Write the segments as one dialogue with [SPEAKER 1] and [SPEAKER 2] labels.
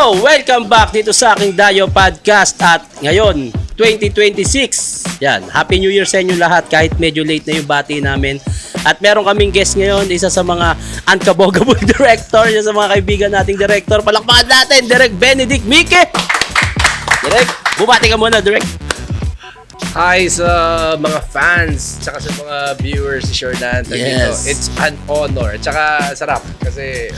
[SPEAKER 1] Hello! Welcome back dito sa aking Dayo Podcast at ngayon, 2026. Yan, Happy New Year sa inyo lahat kahit medyo late na yung bati namin. At meron kaming guest ngayon, isa sa mga unkabogable director, isa sa mga kaibigan nating director. Palakpakan natin, Direk Benedict Mike! Direk, bumati ka muna, Direk.
[SPEAKER 2] Hi sa mga fans, tsaka sa mga viewers si Jordan.
[SPEAKER 1] Yes.
[SPEAKER 2] It's an honor. Tsaka sarap kasi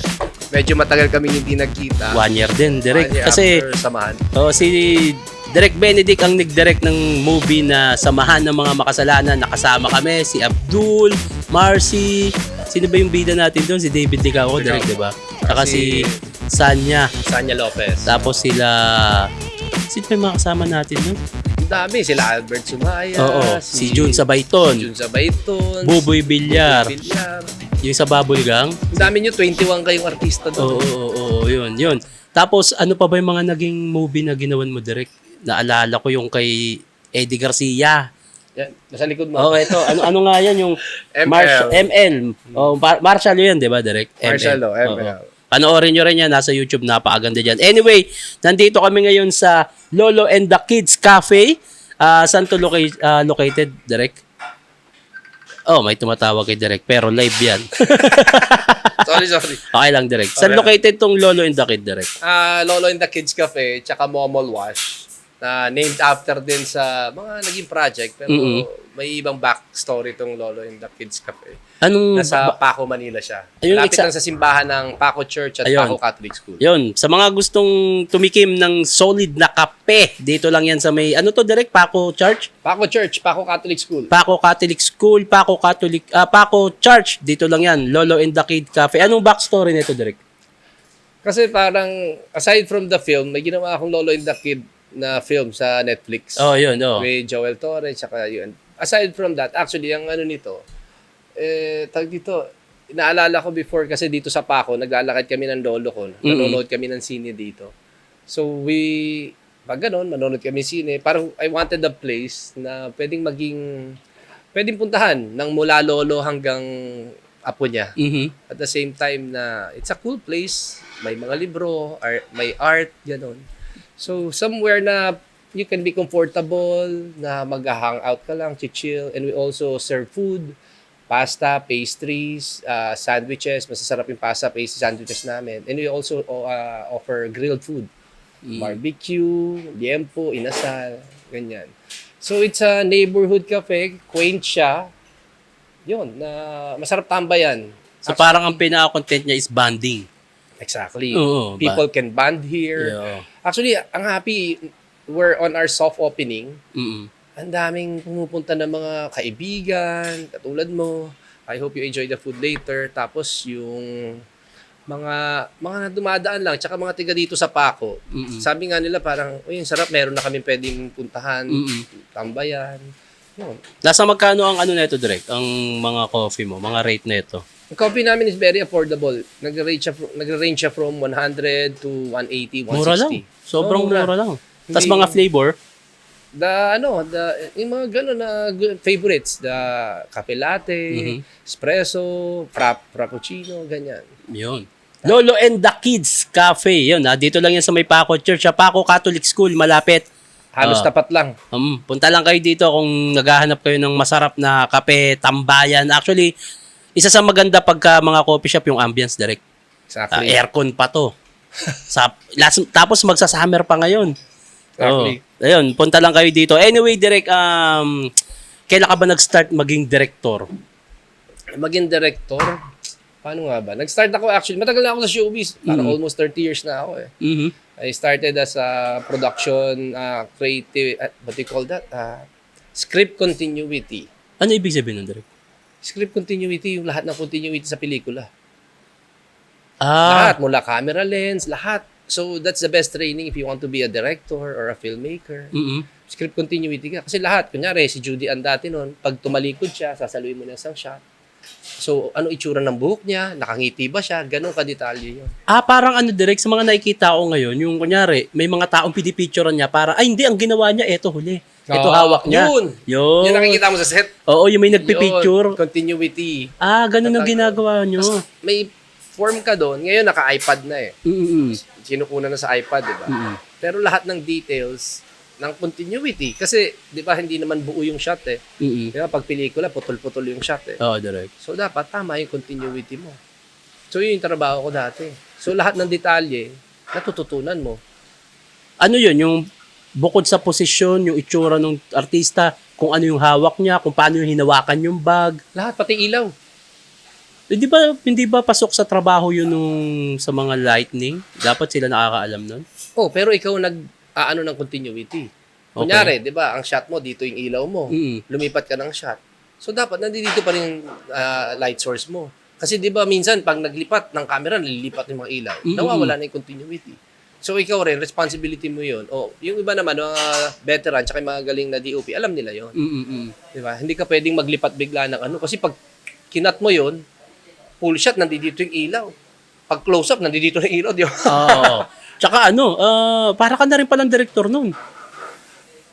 [SPEAKER 2] medyo matagal kaming hindi nagkita.
[SPEAKER 1] 1 year din, Direk.
[SPEAKER 2] 1 year
[SPEAKER 1] Kasi
[SPEAKER 2] after samahan.
[SPEAKER 1] si Direk Benedict ang nag-direct ng movie na Samahan ng Mga Makasalanan. Nakasama kami, si Abdul, Marcy, sino ba yung bida natin doon? Si David Licao, Direk, di ba? Saka si Sanya.
[SPEAKER 2] Sanya Lopez.
[SPEAKER 1] Tapos sila, sino ba yung mga kasama natin doon?
[SPEAKER 2] Ang dami. Sila Albert Sumaya.
[SPEAKER 1] Oo, si Jun Sabayton,
[SPEAKER 2] Jun Sabayton.
[SPEAKER 1] Buboy Villar,
[SPEAKER 2] Villar.
[SPEAKER 1] yung sa Babulgang.
[SPEAKER 2] Ang dami nyo, 21 kayong artista doon.
[SPEAKER 1] Oo, yun. Tapos ano pa ba yung mga naging movie na ginawan mo, Direk? Naalala ko yung kay Eddie Garcia.
[SPEAKER 2] Yan, nasa likod mo.
[SPEAKER 1] Oh, ito. Ano nga yan yung ML. Oh, Marshall yun, 'di ba, Direk?
[SPEAKER 2] Marshall,
[SPEAKER 1] Oo.
[SPEAKER 2] ML.
[SPEAKER 1] Panoorin nyo rin yan, nasa YouTube, napakaganda dyan. Anyway, nandito kami ngayon sa Lolo and the Kids Cafe. Saan to located, Direk? Oh, may tumatawag kay Direk, pero live yan.
[SPEAKER 2] Sorry.
[SPEAKER 1] Okay lang, Direk. Saan located tong Lolo and the Kid, Direk?
[SPEAKER 2] Lolo and the Kids Cafe, tsaka Momol Wash, na named after din sa mga naging project, pero may ibang backstory tong Lolo and the Kids Cafe.
[SPEAKER 1] Anong
[SPEAKER 2] Nasa Paco, Manila siya.
[SPEAKER 1] Ayun,
[SPEAKER 2] Lapit lang sa simbahan ng Paco Church at Paco Catholic School.
[SPEAKER 1] Yun, sa mga gustong tumikim ng solid na kape, dito lang yan sa may, ano to, Direk? Paco Church?
[SPEAKER 2] Paco Church, Paco Catholic School.
[SPEAKER 1] Paco Catholic School, Paco Church, dito lang yan, Lolo and the Kid Cafe. Anong backstory nito, Direk?
[SPEAKER 2] Kasi parang, aside from the film, may ginawa akong Lolo and the Kid na film sa Netflix.
[SPEAKER 1] Oh, yun, oh.
[SPEAKER 2] With Joel Torres, tsaka yun. Aside from that, actually, ang ano nito, tag dito, naalala ko before kasi dito sa Paco, naglalakad kami ng lolo ko. Nanonood kami ng sine dito. So pag ganun, manonood kami sine, parang I wanted a place na pwedeng puntahan ng mula lolo hanggang apo niya. At the same time na it's a cool place, may mga libro, may art, ganun. So somewhere na you can be comfortable, na mag-hangout ka lang, chill, and we also serve food, pasta, pastries, sandwiches, masasarap yung pasta, pastries, sandwiches namin. And we also offer grilled food. Barbecue, liempo, inasal, ganyan. So it's a neighborhood cafe, quaint siya. Yun, na masarap tambayan.
[SPEAKER 1] So parang ang pinaka-content niya is bonding.
[SPEAKER 2] Exactly.
[SPEAKER 1] Oo,
[SPEAKER 2] People can bond here.
[SPEAKER 1] Yeah.
[SPEAKER 2] Actually, ang happy, we're on our soft opening. Ang daming pumupunta ng mga kaibigan, katulad mo. I hope you enjoy the food later. Tapos yung mga dumadaan lang, tsaka mga tiga dito sa Paco. Sabi nga nila parang, uy, sarap, meron na kami pwedeng puntahan, tambayan. Yun.
[SPEAKER 1] Nasa magkano ang ano nito, Direk? Ang mga coffee mo, mga rate nito?
[SPEAKER 2] Ang coffee namin is very affordable. Nagre-range siya from 100 to 180, 160.
[SPEAKER 1] Mura lang. Sobrang mura lang. Tapos mga flavor?
[SPEAKER 2] Yung mga gano'n na favorites, the cafe latte, espresso, frappuccino, ganyan.
[SPEAKER 1] Yun. Lolo and the Kids Cafe. Yun, dito lang yan sa may Paco Church, Paco Catholic School, malapit.
[SPEAKER 2] Halos tapat lang.
[SPEAKER 1] Punta lang kayo dito kung naghahanap kayo ng masarap na kape, tambayan. Actually, isa sa maganda pagka mga coffee shop, yung ambience, Direk.
[SPEAKER 2] Exactly.
[SPEAKER 1] Aircon pa to. Tapos magsa-summer pa ngayon.
[SPEAKER 2] Exactly.
[SPEAKER 1] Ayun, punta lang kayo dito. Anyway, Direk, kailan ka ba nag-start maging director?
[SPEAKER 2] Maging director? Paano nga ba? Nag-start ako actually, matagal na ako sa showbiz. Parang almost 30 years na ako eh. I started as a production creative, what do you call that? Script continuity.
[SPEAKER 1] Ano ibig sabihin nun, Direk?
[SPEAKER 2] Script continuity, yung lahat ng continuity sa pelikula.
[SPEAKER 1] Ah.
[SPEAKER 2] Lahat, mula camera lens, lahat. So, that's the best training if you want to be a director or a filmmaker. Script continuity ka. Kasi lahat, kunyari, si Judy Ann dati noon, pag tumalikod siya, sasaluhin mo na isang shot. So, ano itsura ng buhok niya? Nakangiti ba siya? Ganun ka-detalye yun.
[SPEAKER 1] Parang ano, Direk, sa mga nakikita ko ngayon, yung kunyari, may mga taong pinipicturean niya para, ay hindi, ang ginawa niya, eto huli. Ito hawak niya.
[SPEAKER 2] Yun. Yung nakikita mo sa set.
[SPEAKER 1] Oo, yung may nagpipicture.
[SPEAKER 2] Yun, continuity.
[SPEAKER 1] Ganun ang ginagawa nyo.
[SPEAKER 2] May form ka doon, ngayon naka-iPad na eh.
[SPEAKER 1] Mm-mm.
[SPEAKER 2] Kinukunan na sa iPad, di ba?
[SPEAKER 1] Mm-mm.
[SPEAKER 2] Pero lahat ng details ng continuity, kasi di ba hindi naman buo yung shot eh.
[SPEAKER 1] Mm-mm.
[SPEAKER 2] Di ba pag pelikula, putol-putol yung shot eh.
[SPEAKER 1] Oo, direct.
[SPEAKER 2] So dapat tama yung continuity mo. So yun yung trabaho ko dati. So lahat ng detalye, natututunan mo.
[SPEAKER 1] Ano yun, yung bukod sa posisyon, yung itsura ng artista, kung ano yung hawak niya, kung paano yung hinawakan yung bag.
[SPEAKER 2] Lahat, pati ilaw.
[SPEAKER 1] Hindi ba pasok sa trabaho yun sa mga lighting? Dapat sila nakakaalam nun?
[SPEAKER 2] Oh, pero ikaw nag-aano ng continuity. Kunyari, di ba, ang shot mo, dito yung ilaw mo.
[SPEAKER 1] Mm.
[SPEAKER 2] Lumipat ka ng shot. So dapat nandito pa rin yung light source mo. Kasi di ba minsan pag naglipat ng camera, nililipat yung mga ilaw. Nawawala na yung continuity. So ikaw rin, responsibility mo yun. O, yung iba naman, mga veteran, tsaka yung mga galing na DOP, alam nila yun. Di ba? Hindi ka pwedeng maglipat bigla ng ano. Kasi pag kinat mo yun, full shot, nandito yung ilaw. Pag close-up, nandito yung ilaw. Di ba?
[SPEAKER 1] Oo. Tsaka para ka na rin palang director nun.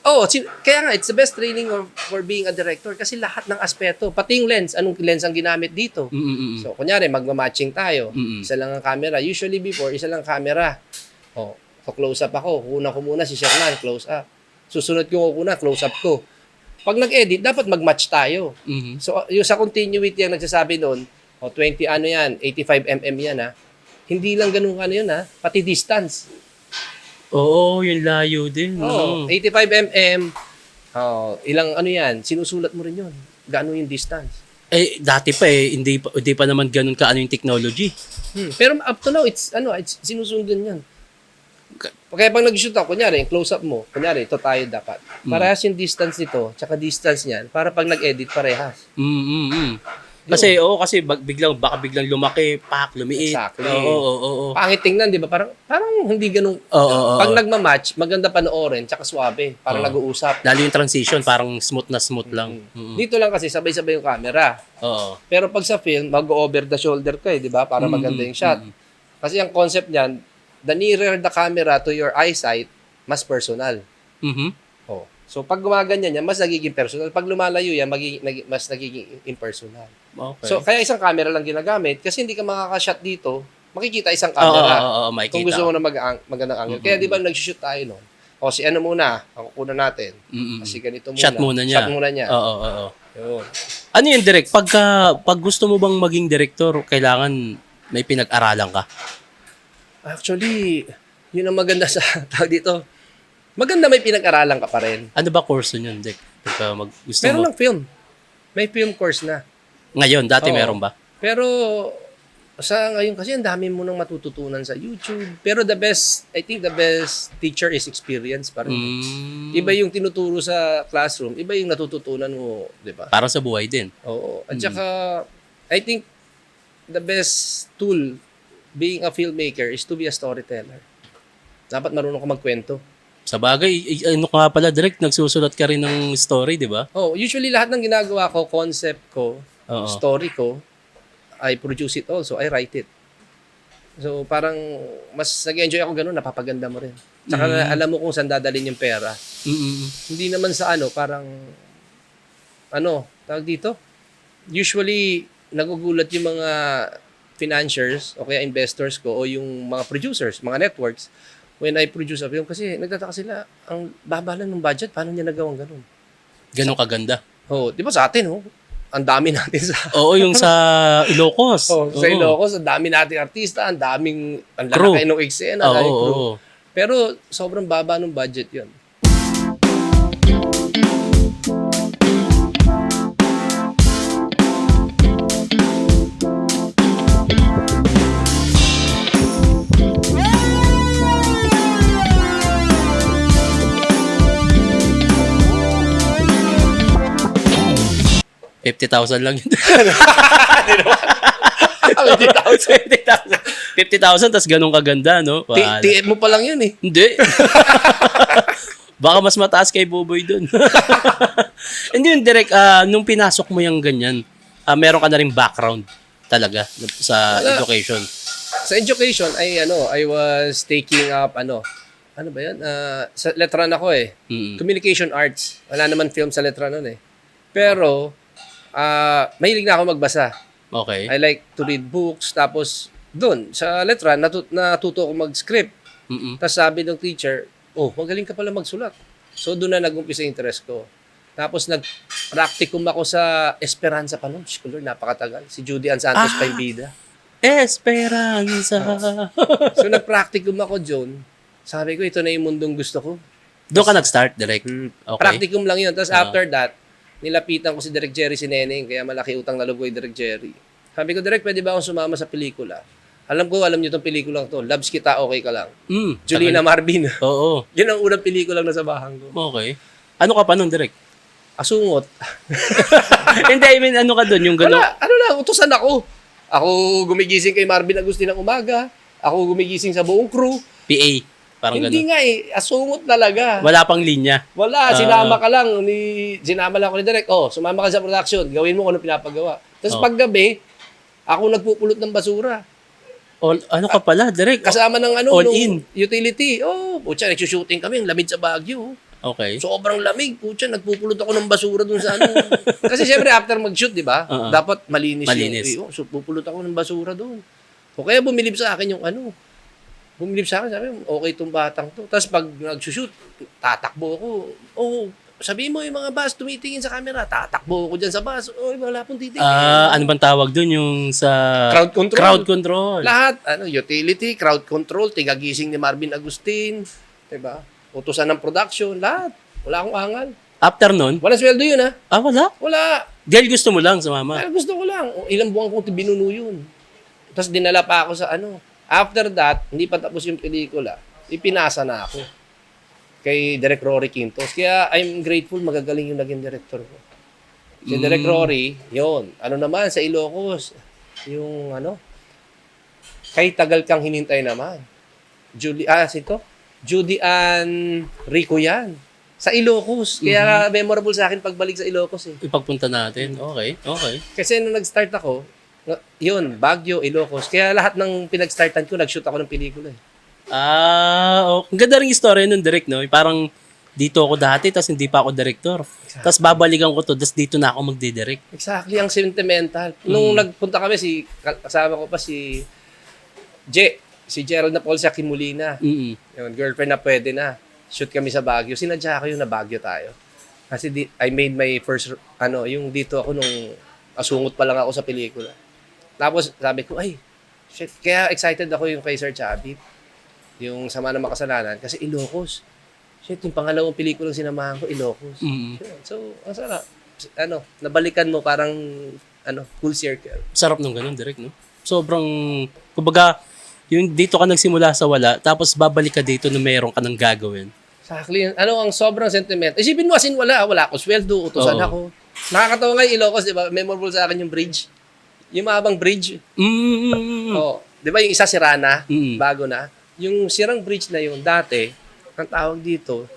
[SPEAKER 2] Oh, kaya nga, it's the best training for being a director kasi lahat ng aspeto, pati yung lens, anong lens ang ginamit dito. So, kunyari, magmamatching tayo. Isa lang ang camera. Usually before, isa lang camera. Oh, so close up ako. Kuna ko muna si Sherman, close up. Susunod ko kuna, close up ko. Pag nag-edit, dapat mag-match tayo. So, yung sa continuity ang nagsasabi doon, 20 ano yan, 85 mm yan ha. Hindi lang ganun ano yun ha, pati distance.
[SPEAKER 1] Oo, yung layo din.
[SPEAKER 2] Oh, 85 mm. Oh, ilang ano yan, sinusulat mo rin yun. Gaano yung distance.
[SPEAKER 1] Dati pa hindi pa naman ganun kaano yung technology.
[SPEAKER 2] Pero up to now, it's sinusundan yan. Kaya pag nag-shoot ako, kunyari, yung close-up mo, kunyari, ito tayo dapat. Parehas yung distance nito, tsaka distance niyan, para pag nag-edit, parehas.
[SPEAKER 1] Kasi baka biglang lumaki, lumiit.
[SPEAKER 2] Exactly.
[SPEAKER 1] Oo.
[SPEAKER 2] Pangit tingnan, di ba? Parang hindi ganun.
[SPEAKER 1] Oo.
[SPEAKER 2] Pag nagmamatch, maganda panoorin, tsaka suwabe, parang nag-uusap.
[SPEAKER 1] Lalo yung transition, parang smooth na smooth lang.
[SPEAKER 2] Dito lang kasi, sabay-sabay yung camera.
[SPEAKER 1] Oo.
[SPEAKER 2] Pero pag sa film, mag-over the shoulder ka di ba? Para maganda yung shot. Kasi ang concept niyan, the nearer the camera to your eyesight, mas personal. Oh. So pag gumaganyan yan, mas nagiging personal. Pag lumalayo yan, mas nagiging impersonal.
[SPEAKER 1] Okay.
[SPEAKER 2] So kaya isang camera lang ginagamit kasi hindi ka makaka-shot dito, makikita isang camera.
[SPEAKER 1] makikita.
[SPEAKER 2] Kung gusto mo na magandang angle. Kaya di ba nag-shoot tayo noon? O si ano muna, ang kukunan natin. Kasi ganito muna.
[SPEAKER 1] Shot muna niya.
[SPEAKER 2] Shot muna niya.
[SPEAKER 1] Oo.
[SPEAKER 2] Yun.
[SPEAKER 1] Ano yung direct? Pag gusto mo bang maging director, kailangan may pinag-aralan ka?
[SPEAKER 2] Actually, yun ang maganda sa tawag dito. Maganda may pinag-aralan ka pa rin.
[SPEAKER 1] Ano ba course yun, Dek? Gusto
[SPEAKER 2] Meron
[SPEAKER 1] mo?
[SPEAKER 2] ng film. May film course na.
[SPEAKER 1] Ngayon, dati
[SPEAKER 2] Oo.
[SPEAKER 1] meron ba?
[SPEAKER 2] Pero sa ngayon kasi ang dami mo nang matututunan sa YouTube. Pero I think the best teacher is experience pa rin. Iba yung tinuturo sa classroom, iba yung natututunan mo, di ba?
[SPEAKER 1] Para sa buhay din.
[SPEAKER 2] Oo. At saka, I think the best tool being a filmmaker is to be a storyteller. Dapat marunong ka magkwento.
[SPEAKER 1] Sa bagay, ano ka pala, direct, nagsusulat ka rin ng story, di ba?
[SPEAKER 2] Oh, usually lahat ng ginagawa ko, concept ko,
[SPEAKER 1] Oo.
[SPEAKER 2] story ko, I produce it also, I write it. So parang mas nag-enjoy ako ganun, napapaganda mo rin. Tsaka alam mo kung saan dadalhin yung pera. Hindi naman sa parang tawag dito? Usually nagugulat yung mga financiers o kaya investors ko o yung mga producers, mga networks when I produce a film kasi nagtataka sila, ang baba lang ng budget, paano niya nagawang ganun?
[SPEAKER 1] Ganun kaganda.
[SPEAKER 2] Oh, di ba sa atin, ang dami natin sa
[SPEAKER 1] Oo, yung sa Ilocos.
[SPEAKER 2] sa Ilocos, ang dami nating artista, ang
[SPEAKER 1] Crew.
[SPEAKER 2] lalaki ng eksena,
[SPEAKER 1] Oo,
[SPEAKER 2] crew.
[SPEAKER 1] oo.
[SPEAKER 2] Pero sobrang baba ng budget 'yun.
[SPEAKER 1] $50,000 lang yun.
[SPEAKER 2] 50,000.
[SPEAKER 1] 50,000, tas ganun kaganda, no? Wala.
[SPEAKER 2] TM mo pa lang 'yun eh.
[SPEAKER 1] Hindi. Baka mas mataas kay Buboy dun. Hindi yun, direct, nung pinasok mo yung ganyan, meron ka na rin background talaga sa education.
[SPEAKER 2] Sa education I was taking up ano ba 'yan? Sa Letran ako eh. Communication arts. Wala naman film sa Letran noon eh. Pero mahilig na ako magbasa.
[SPEAKER 1] Okay.
[SPEAKER 2] I like to read books, tapos Doon, sa Letran, natuto ako mag-script.
[SPEAKER 1] Mm-mm.
[SPEAKER 2] Tapos sabi ng teacher, magaling ka pala magsulat. So doon na nag-umpisa yung interest ko. Tapos nag-practicum ako sa Esperanza pa noon. Lord, napakatagal. Si Judy Ann Santos pa yung bida.
[SPEAKER 1] Esperanza.
[SPEAKER 2] So nag-practicum ako doon. Sabi ko, ito na yung mundong gusto ko.
[SPEAKER 1] Doon ka nag-start direct. Okay.
[SPEAKER 2] Practicum lang yun. Tapos after that, nilapitan ko si Direk Jerry Sineneng, kaya malaki utang na loob ko kay Direk Jerry. Sabi ko, Direk, pwede ba akong sumama sa pelikula? Alam niyo itong pelikulang to. Loves Kita, okay ka lang. Julina Marvin.
[SPEAKER 1] Oo.
[SPEAKER 2] Yun ang unang pelikulang nasa bahan ko.
[SPEAKER 1] Okay. Ano ka pa nun, direct?
[SPEAKER 2] Asungot.
[SPEAKER 1] Hindi, I mean, ano ka doon? Yung gano'n?
[SPEAKER 2] Wala, lang, utusan ako. Ako gumigising kay Marvin Agustin ng umaga. Ako gumigising sa buong crew.
[SPEAKER 1] PA. Parang
[SPEAKER 2] Hindi
[SPEAKER 1] gano'n.
[SPEAKER 2] nga asungot talaga.
[SPEAKER 1] Wala pang linya.
[SPEAKER 2] Wala, sinama ka lang. Sinama lang ako ni Direk. Sumama ka sa production. Gawin mo kung ano pinapagawa. Tapos paggabi, ako nagpupulot ng basura.
[SPEAKER 1] Ano ka pala, direct?
[SPEAKER 2] Kasama ng
[SPEAKER 1] all
[SPEAKER 2] nung
[SPEAKER 1] in.
[SPEAKER 2] utility. Putya, nagsushooting kami. Ang lamig sa Baguio.
[SPEAKER 1] Okay.
[SPEAKER 2] Sobrang lamig. Putya, nagpupulot ako ng basura dun sa ano. Kasi syempre, after mag-shoot, di ba? Dapat malinis. Yung so, pupulot ako ng basura dun. O kaya bumilib sa akin yung ano. Bumilib sa akin, sabi, okay itong batang to. Tapos pag nag-shoot, tatakbo ako. Sabihin mo yung mga bus, tumitingin sa camera, tatakbo ako dyan sa bus. Wala pong titingin.
[SPEAKER 1] Ano bang tawag dun? Yung sa...
[SPEAKER 2] Crowd control.
[SPEAKER 1] Crowd control.
[SPEAKER 2] Lahat, utility, crowd control, tigagising ni Marvin Agustin, diba? Utusan ng production, lahat. Wala akong angal.
[SPEAKER 1] After nun?
[SPEAKER 2] Walang sweldo yun, ha?
[SPEAKER 1] Wala?
[SPEAKER 2] Wala.
[SPEAKER 1] Dahil gusto mo lang sa mama?
[SPEAKER 2] Gusto ko lang. Ilang buwan kong binuno yun. Tapos dinala pa ako sa ano. After that, hindi pa tapos yung pelikula, ipinasa na ako kay Direk Rory Quintos. Kaya I'm grateful, magagaling yung naging director ko. Si Direk Rory, yun. Ano naman, sa Ilocos, yung ano, kay tagal kang hinintay naman. Judy Ann Rico yan. Sa Ilocos. Kaya memorable sa akin pagbalik sa Ilocos eh.
[SPEAKER 1] Ipagpunta natin. Okay.
[SPEAKER 2] Kasi nung nag-start ako, yun, Baguio, Ilocos. Kaya lahat ng pinag-startan ko, nag-shoot ako ng pelikula eh.
[SPEAKER 1] Okay. Ang ganda rin story nun, direct, no? Parang dito ako dati, tapos hindi pa ako director. Tapos babalikan ko to, tapos dito na ako magdidirect.
[SPEAKER 2] Exactly, ang sentimental. Nung nagpunta kami, kasama ko pa si Gerald na Paul sa Kimulina. Yun, girlfriend na pwede na. Shoot kami sa Baguio. Sinadya ko yung na Baguio tayo. Kasi I made my first, yung dito ako nung asungot pa lang ako sa pelikula. Tapos sabi ko, shit, kaya excited ako yung kay Sir Chabit. Yung Sama ng Makasalanan. Kasi Ilocos. Shit, yung pangalawang pelikulang sinamahan ko, Ilocos. So, ang sarap. Nabalikan mo parang, full circle.
[SPEAKER 1] Sarap nung ganun, direct, no? Sobrang, kumbaga, yung dito ka nagsimula sa wala, tapos babalik ka dito na meron ka nang gagawin.
[SPEAKER 2] Exactly. Ang sobrang sentiment. Isipin mo, wala akong sweldo, utusan ako. Nakakatawa nga yung Ilocos, di ba? Memorable sa akin yung bridge. Yung mahabang bridge. Di ba yung isa sira na, bago na. Yung sirang bridge na yun, dati, ang tawag dito,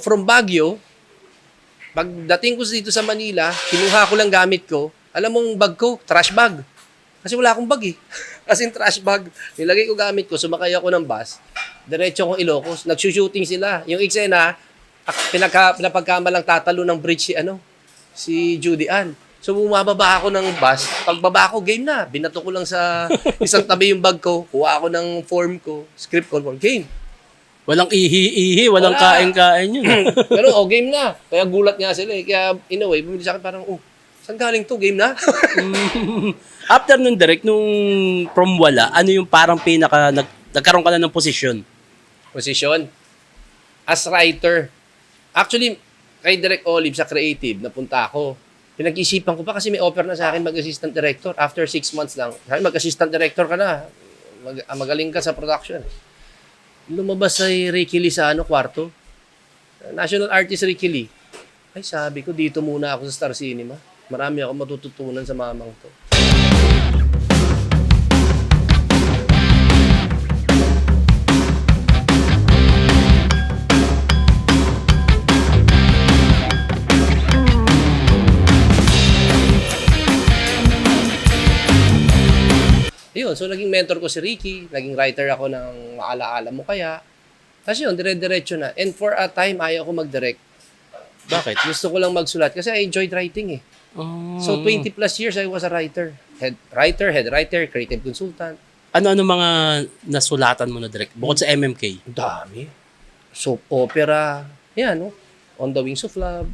[SPEAKER 2] from Baguio, pagdating ko dito sa Manila, kinuha ko lang gamit ko, alam mong bag ko, trash bag. Kasi wala akong bag eh. As in trash bag. Nilagay ko gamit ko, sumakay ako ng bus, diretso akong Ilocos, nagsushooting sila. Yung eksena, pinapagkamalang tatalo ng bridge si Judy Ann. So, bumababa ako ng bus. Pagbaba ko, game na. Binato ko lang sa isang tabi yung bag ko. Kuha ako ng form ko. Script ko. Game.
[SPEAKER 1] Walang ihi-ihi. Walang kain-kain yun.
[SPEAKER 2] Pero, game na. Kaya gulat nga sila eh. Kaya, in a way, bumili sa akin parang, saan galing to? Game na?
[SPEAKER 1] After nun, direct, nung from wala, ano yung parang nagkaroon ka na ng posisyon?
[SPEAKER 2] Posisyon? As writer. Actually, kay Direk Olive sa creative, napunta ako. Pinag-isipan ko pa kasi may offer na sa akin mag-assistant director. After 6 months lang, sabi, mag-assistant director ka na. Magaling ka sa production. Lumabas si Ricky Lee sa kwarto. National artist Ricky Lee. Ay, sabi ko, dito muna ako sa Star Cinema. Marami ako matututunan sa mamang to. Yun, so naging mentor ko si Ricky, naging writer ako ng Maalaala Mo Kaya. Tapos yun, dire-diretso na. And for a time, ayaw ko mag-direct.
[SPEAKER 1] Bakit?
[SPEAKER 2] Gusto ko lang magsulat kasi I enjoyed writing eh. So 20 plus years I was a writer. Head writer, creative consultant.
[SPEAKER 1] Ano-ano mga nasulatan mo na direct? Bukod sa MMK.
[SPEAKER 2] Ang dami. Soap opera. Yan, no? On the Wings of Love.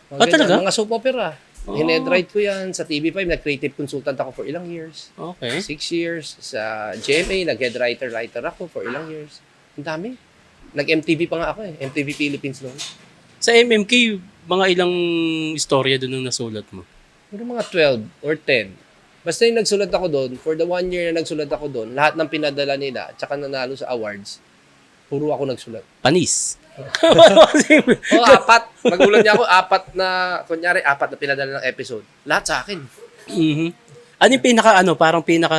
[SPEAKER 2] Mga ganyan.
[SPEAKER 1] Talaga?
[SPEAKER 2] Mga soap opera.
[SPEAKER 1] Oh.
[SPEAKER 2] Hinedwrite ko yan sa TV5. Nag-creative consultant ako for ilang years.
[SPEAKER 1] Okay.
[SPEAKER 2] 6 years. Sa GMA, nag-head writer ako for ilang years. Ang dami. Nag-MTV pa nga ako eh. MTV Philippines noon.
[SPEAKER 1] Sa MMK, mga ilang istorya doon ang nasulat mo?
[SPEAKER 2] Pero mga 12 or 10. Basta yung nagsulat ako doon, for the 1 year na nagsulat ako doon, lahat ng pinadala nila, at saka nanalo sa awards, puro ako nagsulat.
[SPEAKER 1] Panis.
[SPEAKER 2] O, 4. Magulat niya ako, 4 na, kunyari, 4 na pinadala ng episode. Lahat sa akin.
[SPEAKER 1] Mhm. Ano yung parang pinaka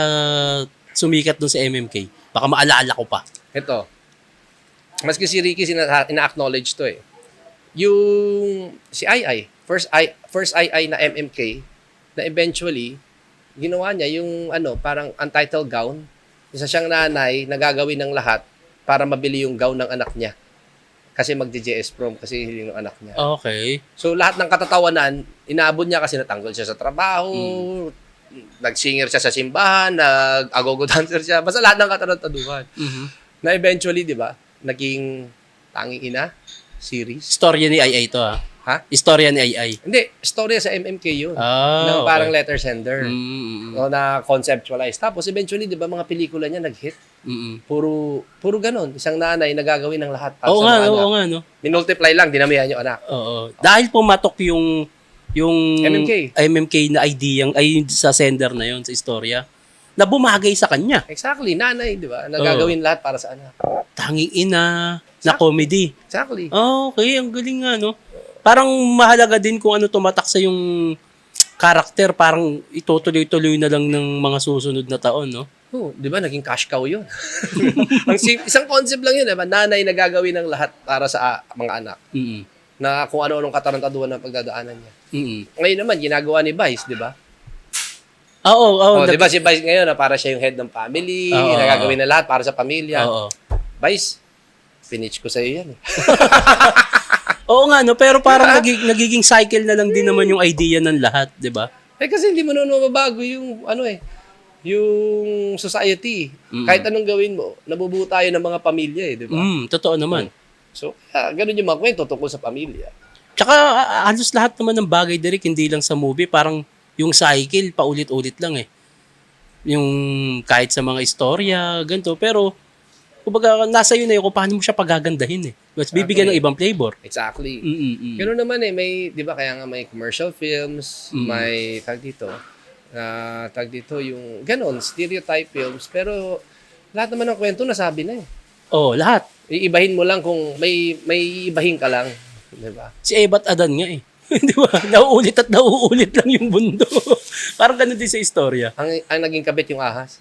[SPEAKER 1] sumikat doon sa MMK? Baka maalala ko pa.
[SPEAKER 2] Ito. Maski si Ricky, ina-acknowledge to eh. Yung, si Ai, first Ai na MMK, na eventually, ginawa niya yung, parang untitled gown. Isa siyang nanay na gagawin ng lahat para mabili yung gown ng anak niya. Kasi mag-JS prom kasi hiling ng anak niya.
[SPEAKER 1] Okay.
[SPEAKER 2] So, lahat ng katatawanan, inaabot niya kasi natanggal siya sa trabaho, nag-singer siya sa simbahan, nag-agogo dancer siya, basta lahat ng katataduhan.
[SPEAKER 1] Mhm.
[SPEAKER 2] Na eventually, di ba, naging Tanging Ina series.
[SPEAKER 1] Istorya ni Ai to ha?
[SPEAKER 2] Ha?
[SPEAKER 1] Istorya ni Ai.
[SPEAKER 2] Hindi, storya sa MMK yun.
[SPEAKER 1] Ah,
[SPEAKER 2] Ng parang
[SPEAKER 1] okay.
[SPEAKER 2] letter sender.
[SPEAKER 1] Mm-mm.
[SPEAKER 2] O, na conceptualize. Tapos eventually, di ba, mga pelikula niya nag-hit.
[SPEAKER 1] Mm-mm.
[SPEAKER 2] Puro ganun. Isang nanay na gagawin ng lahat para
[SPEAKER 1] Oo
[SPEAKER 2] sa
[SPEAKER 1] nga,
[SPEAKER 2] mga
[SPEAKER 1] oo
[SPEAKER 2] anak.
[SPEAKER 1] nga, no?
[SPEAKER 2] Minultiply lang, dinamihan yung anak.
[SPEAKER 1] Oo. Dahil pumatok yung
[SPEAKER 2] MMK
[SPEAKER 1] na idea ay sa sender na yon sa istorya na bumagay sa kanya.
[SPEAKER 2] Exactly. Nanay, di ba? Na gagawin lahat para sa anak.
[SPEAKER 1] Tanging Ina na comedy.
[SPEAKER 2] Exactly.
[SPEAKER 1] Okay, ang galing nga, no? Parang mahalaga din kung ano tumatak sa yung karakter, parang itutuloy-tuloy na lang ng mga susunod na taon, no?
[SPEAKER 2] Oh, di ba? Naging cash cow yun. Isang concept lang yun, di ba? Nanay na gagawin ng lahat para sa mga anak.
[SPEAKER 1] Mm.
[SPEAKER 2] Na kung ano-anong katarantaduhan ng pagdadaanan niya.
[SPEAKER 1] Mm.
[SPEAKER 2] Ngayon naman, ginagawa ni Vice, di ba?
[SPEAKER 1] Oo,
[SPEAKER 2] Di ba si Vice ngayon, na para siya yung head ng family,
[SPEAKER 1] Oo.
[SPEAKER 2] nagagawin na lahat para sa pamilya.
[SPEAKER 1] Oo.
[SPEAKER 2] Vice, pinitch ko sa'yo yan eh.
[SPEAKER 1] Oo nga, no? Pero parang nagiging cycle na lang din naman yung idea ng lahat, di ba?
[SPEAKER 2] Eh kasi hindi mo naman mababago yung yung society. Kahit anong gawin mo, nabubuo tayo ng mga pamilya eh, di ba?
[SPEAKER 1] Totoo naman.
[SPEAKER 2] So, ganun yung mga kwento tungkol sa pamilya.
[SPEAKER 1] Tsaka halos lahat naman ng bagay, Derek, hindi lang sa movie, parang yung cycle, paulit-ulit lang eh. Yung kahit sa mga istorya, ganito. Pero, kumbaga, nasa yun na yun kung paano mo siya pagagandahin eh. Mas bibigyan ng ibang flavor.
[SPEAKER 2] Exactly.
[SPEAKER 1] Mm-mm.
[SPEAKER 2] Ganoon naman eh, may, di ba, kaya nga may commercial films, may, tag dito, yung, ganon, stereotype films, pero, lahat naman ng kwento nasabi na eh.
[SPEAKER 1] Oh, lahat.
[SPEAKER 2] Iibahin mo lang kung may ibahin ka lang, di ba?
[SPEAKER 1] Si Eva at Adan nga eh. Di ba? Nauulit at nauulit lang yung mundo. Parang ganun din sa istorya.
[SPEAKER 2] Ang naging kabit yung ahas.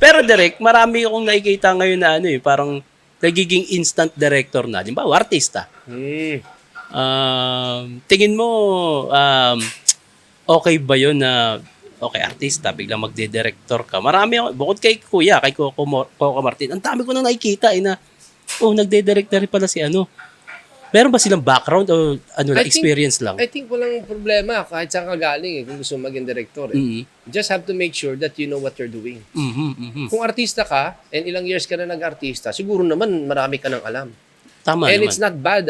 [SPEAKER 1] Pero Derek, marami akong nakikita ngayon na parang nagiging instant director na. Di ba? Artista. Tingin mo, okay ba yun na, okay, artista, biglang magde-director ka. Marami ako, bukod kay Kuya, kay Coco Martin, ang dami ko nang nakikita na, nagde-direct na rin pala si ano. Meron ba silang background o experience lang?
[SPEAKER 2] I think walang problema kahit saan ka galing kung gusto maging director. You just have to make sure that you know what you're doing. Kung artista ka, and ilang years ka na nag-artista, siguro naman marami ka nang alam.
[SPEAKER 1] Tama
[SPEAKER 2] And
[SPEAKER 1] naman.
[SPEAKER 2] it's not bad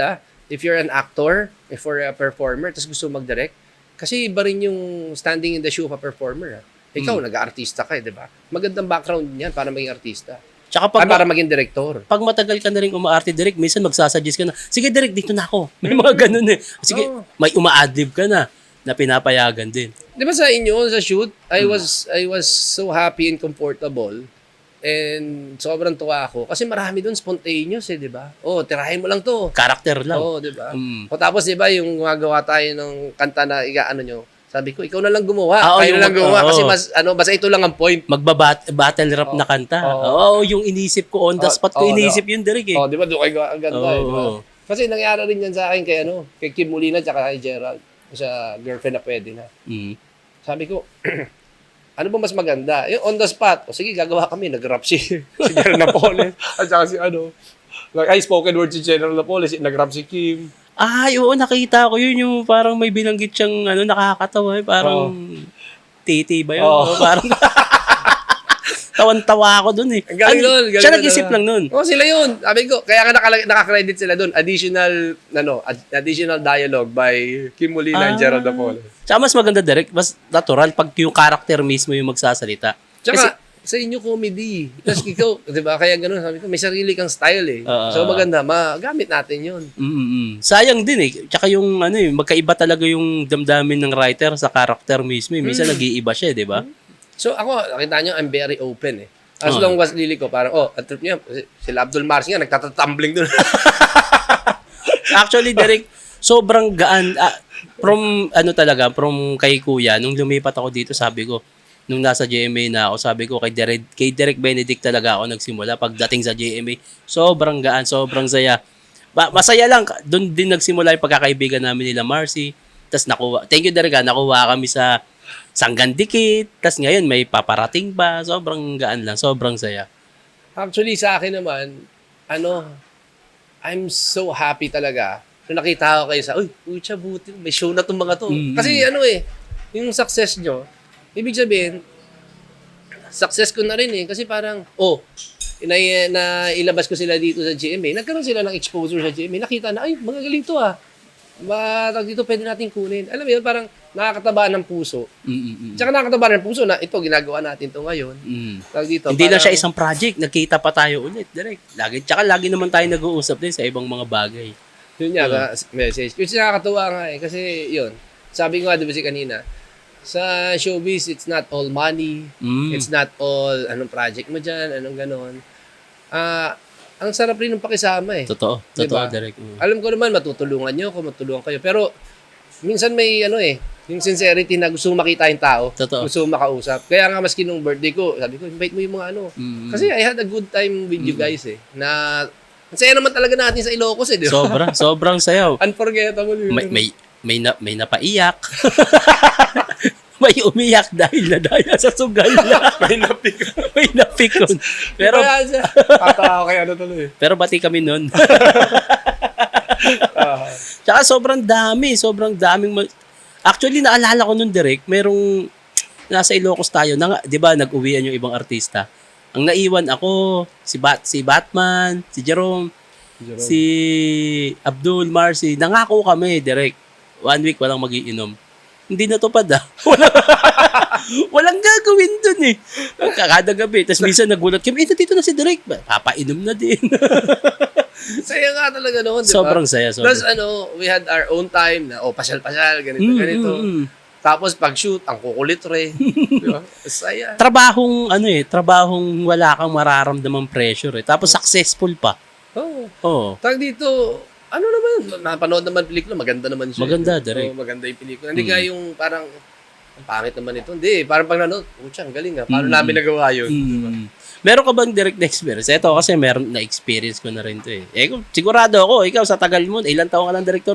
[SPEAKER 2] if you're an actor, if you're a performer, tapos gusto mag-direct. Kasi iba rin yung standing in the shoe of a performer. Ikaw, nag-artista ka di ba? Magandang background niyan para maging artista.
[SPEAKER 1] Tsaka pag,
[SPEAKER 2] Para maging director.
[SPEAKER 1] pag matagal ka na rin umaarte direct, minsan magsasuggest ka na, sige direct, dito na ako. May mga ganun eh. Sige,
[SPEAKER 2] Oo.
[SPEAKER 1] may uma-adlib ka na pinapayagan din.
[SPEAKER 2] Di ba sa inyo, sa shoot, I was so happy and comfortable. And sobrang tuwa ako. Kasi marami doon spontaneous di ba? Oh, tirahin mo lang to.
[SPEAKER 1] Character lang.
[SPEAKER 2] Oo, di ba?
[SPEAKER 1] Mm.
[SPEAKER 2] O tapos, di ba, yung gumagawa tayo ng kanta na ano nyo, sabi ko, ikaw na lang gumawa.
[SPEAKER 1] Oo,
[SPEAKER 2] Kayo na lang gumawa. Kasi
[SPEAKER 1] oo.
[SPEAKER 2] basta ito lang ang point.
[SPEAKER 1] Battle rap na kanta. Oo, yung inisip ko on the spot ko, inisip yun direct eh.
[SPEAKER 2] Oh, di ba, doon kayo ang ganda.
[SPEAKER 1] Oo,
[SPEAKER 2] di ba?
[SPEAKER 1] oo.
[SPEAKER 2] Kasi nangyari rin yan sa akin kay Kim Molina at kay Gerald. Sa girlfriend na pwede na.
[SPEAKER 1] Mm.
[SPEAKER 2] Sabi ko, ano ba mas maganda? Yung on the spot. O sige, gagawa kami. Nag-rap si General Napoles. At saka si ay, spoken word si General Napoles. Nag-rap si Kim.
[SPEAKER 1] Ay, oo, nakita ko yun. Yung parang may binanggit siyang nakakatawa. Parang titi ba yun?
[SPEAKER 2] Oo.
[SPEAKER 1] Parang tawan-tawa ako dun eh.
[SPEAKER 2] Ang galing nun. galing
[SPEAKER 1] Siya
[SPEAKER 2] nun,
[SPEAKER 1] nag-isip lang nun.
[SPEAKER 2] Oo, sila yun. Sabi ko, kaya nga naka-credit sila dun. Additional dialogue by Kim Molina and Gerald Napoles.
[SPEAKER 1] Tsaka mas maganda direct, mas natural pag yung character mismo yung magsasalita.
[SPEAKER 2] Tsaka, sa inyo comedy. Tapos ikaw, di ba, kaya ganun, sabi ko, may sarili kang style eh. So maganda, magamit natin yun.
[SPEAKER 1] Sayang din eh. Tsaka yung magkaiba talaga yung damdamin ng writer sa character mismo. Minsan nag-iiba siya, di ba?
[SPEAKER 2] So ako, nakita nyo, I'm very open eh. As long as lili ko, parang, ang trip niya, sila Abdul Marci nga, nagtatatumbling dun.
[SPEAKER 1] Actually, Derek, sobrang gaan. From kay Kuya, nung lumipat ako dito, sabi ko, nung nasa GMA na ako, sabi ko kay Derek Benedict talaga ako nagsimula. Pagdating sa GMA, sobrang gaan, sobrang saya. Masaya lang, doon din nagsimula yung pagkakaibigan namin nila Marcy. Tapos thank you Derek, nakuha kami sa Sanggan Dikit. Tapos ngayon may paparating pa. Sobrang gaan lang, sobrang saya.
[SPEAKER 2] Actually, sa akin naman, I'm so happy talaga. Nung nakita ko kayo pucha, buti, may show na itong mga to. Kasi yung success nyo, ibig sabihin, success ko na rin eh. Kasi parang, ilabas ko sila dito sa GMA. Nagkaroon sila ng exposure sa GMA. Nakita na, mga galing to Matag dito, pwede natin kunin. Alam mo yun, parang nakakataba ng puso. Tsaka nakakataba ng puso na ito, ginagawa natin to ngayon. Dito,
[SPEAKER 1] Hindi lang siya isang project, nagkita pa tayo ulit, direct. Lagi naman tayo nag-uusap din sa ibang mga bagay.
[SPEAKER 2] Yun nga, message. Which nakakatuwa nga kasi yun, sabi ko nga diba kanina, sa showbiz, it's not all money, it's not all, anong project mo dyan, anong ganon. Ang sarap rin ng pakisama eh.
[SPEAKER 1] Totoo,
[SPEAKER 2] diba?
[SPEAKER 1] direct.
[SPEAKER 2] Alam ko naman, matutulungan nyo ako, matulungan kayo. Pero, minsan may yung sincerity na gusto mo makita yung tao.
[SPEAKER 1] Totoo.
[SPEAKER 2] Gusto mo makausap. Kaya nga maski nung birthday ko, sabi ko, invite mo yung mga Kasi I had a good time with you guys eh. Na, ang saya naman talaga natin sa Ilocos eh. Di ba?
[SPEAKER 1] Sobrang sayaw.
[SPEAKER 2] Unforgettable.
[SPEAKER 1] May napaiyak. May umiyak dahil nadaya sa sugal. may napikon. Pero
[SPEAKER 2] tatawa kaya tuloy.
[SPEAKER 1] Pero bati kami nun. Tsaka sobrang daming actually naalala ko nun direct, merong nasa Ilocos tayo, 'di ba, nag-uwian yung ibang artista. Ang naiwan ako, si Batman, si Jerome, si Abdul Marcy, nangako kami direct. 1 week walang magiinom. Hindi natupad Walang gagawin dun eh. Kada gabi. Tapos minsan nagulat kami, dito na si Direk. Papainom na din.
[SPEAKER 2] Saya nga talaga noon, di ba?
[SPEAKER 1] Sobrang saya.
[SPEAKER 2] Plus, we had our own time na, pasyal-pasyal, ganito. Tapos pag-shoot, ang kukulit rin. Di ba? Saya.
[SPEAKER 1] Trabahong wala kang mararamdamang pressure eh. Tapos successful pa.
[SPEAKER 2] Oo. Tag dito, napanood naman pelikula, maganda naman siya.
[SPEAKER 1] Maganda, direct.
[SPEAKER 2] Maganda yung pelikula. Hindi kaya yung parang, ang pangit naman ito. Hindi, parang pag nanood, ang galing Paano namin nagawa yun?
[SPEAKER 1] Meron ka bang direct na experience? Ito kasi meron na-experience ko na rin to eh. Sigurado ako, ikaw sa tagal mo, ilang taon ka lang director?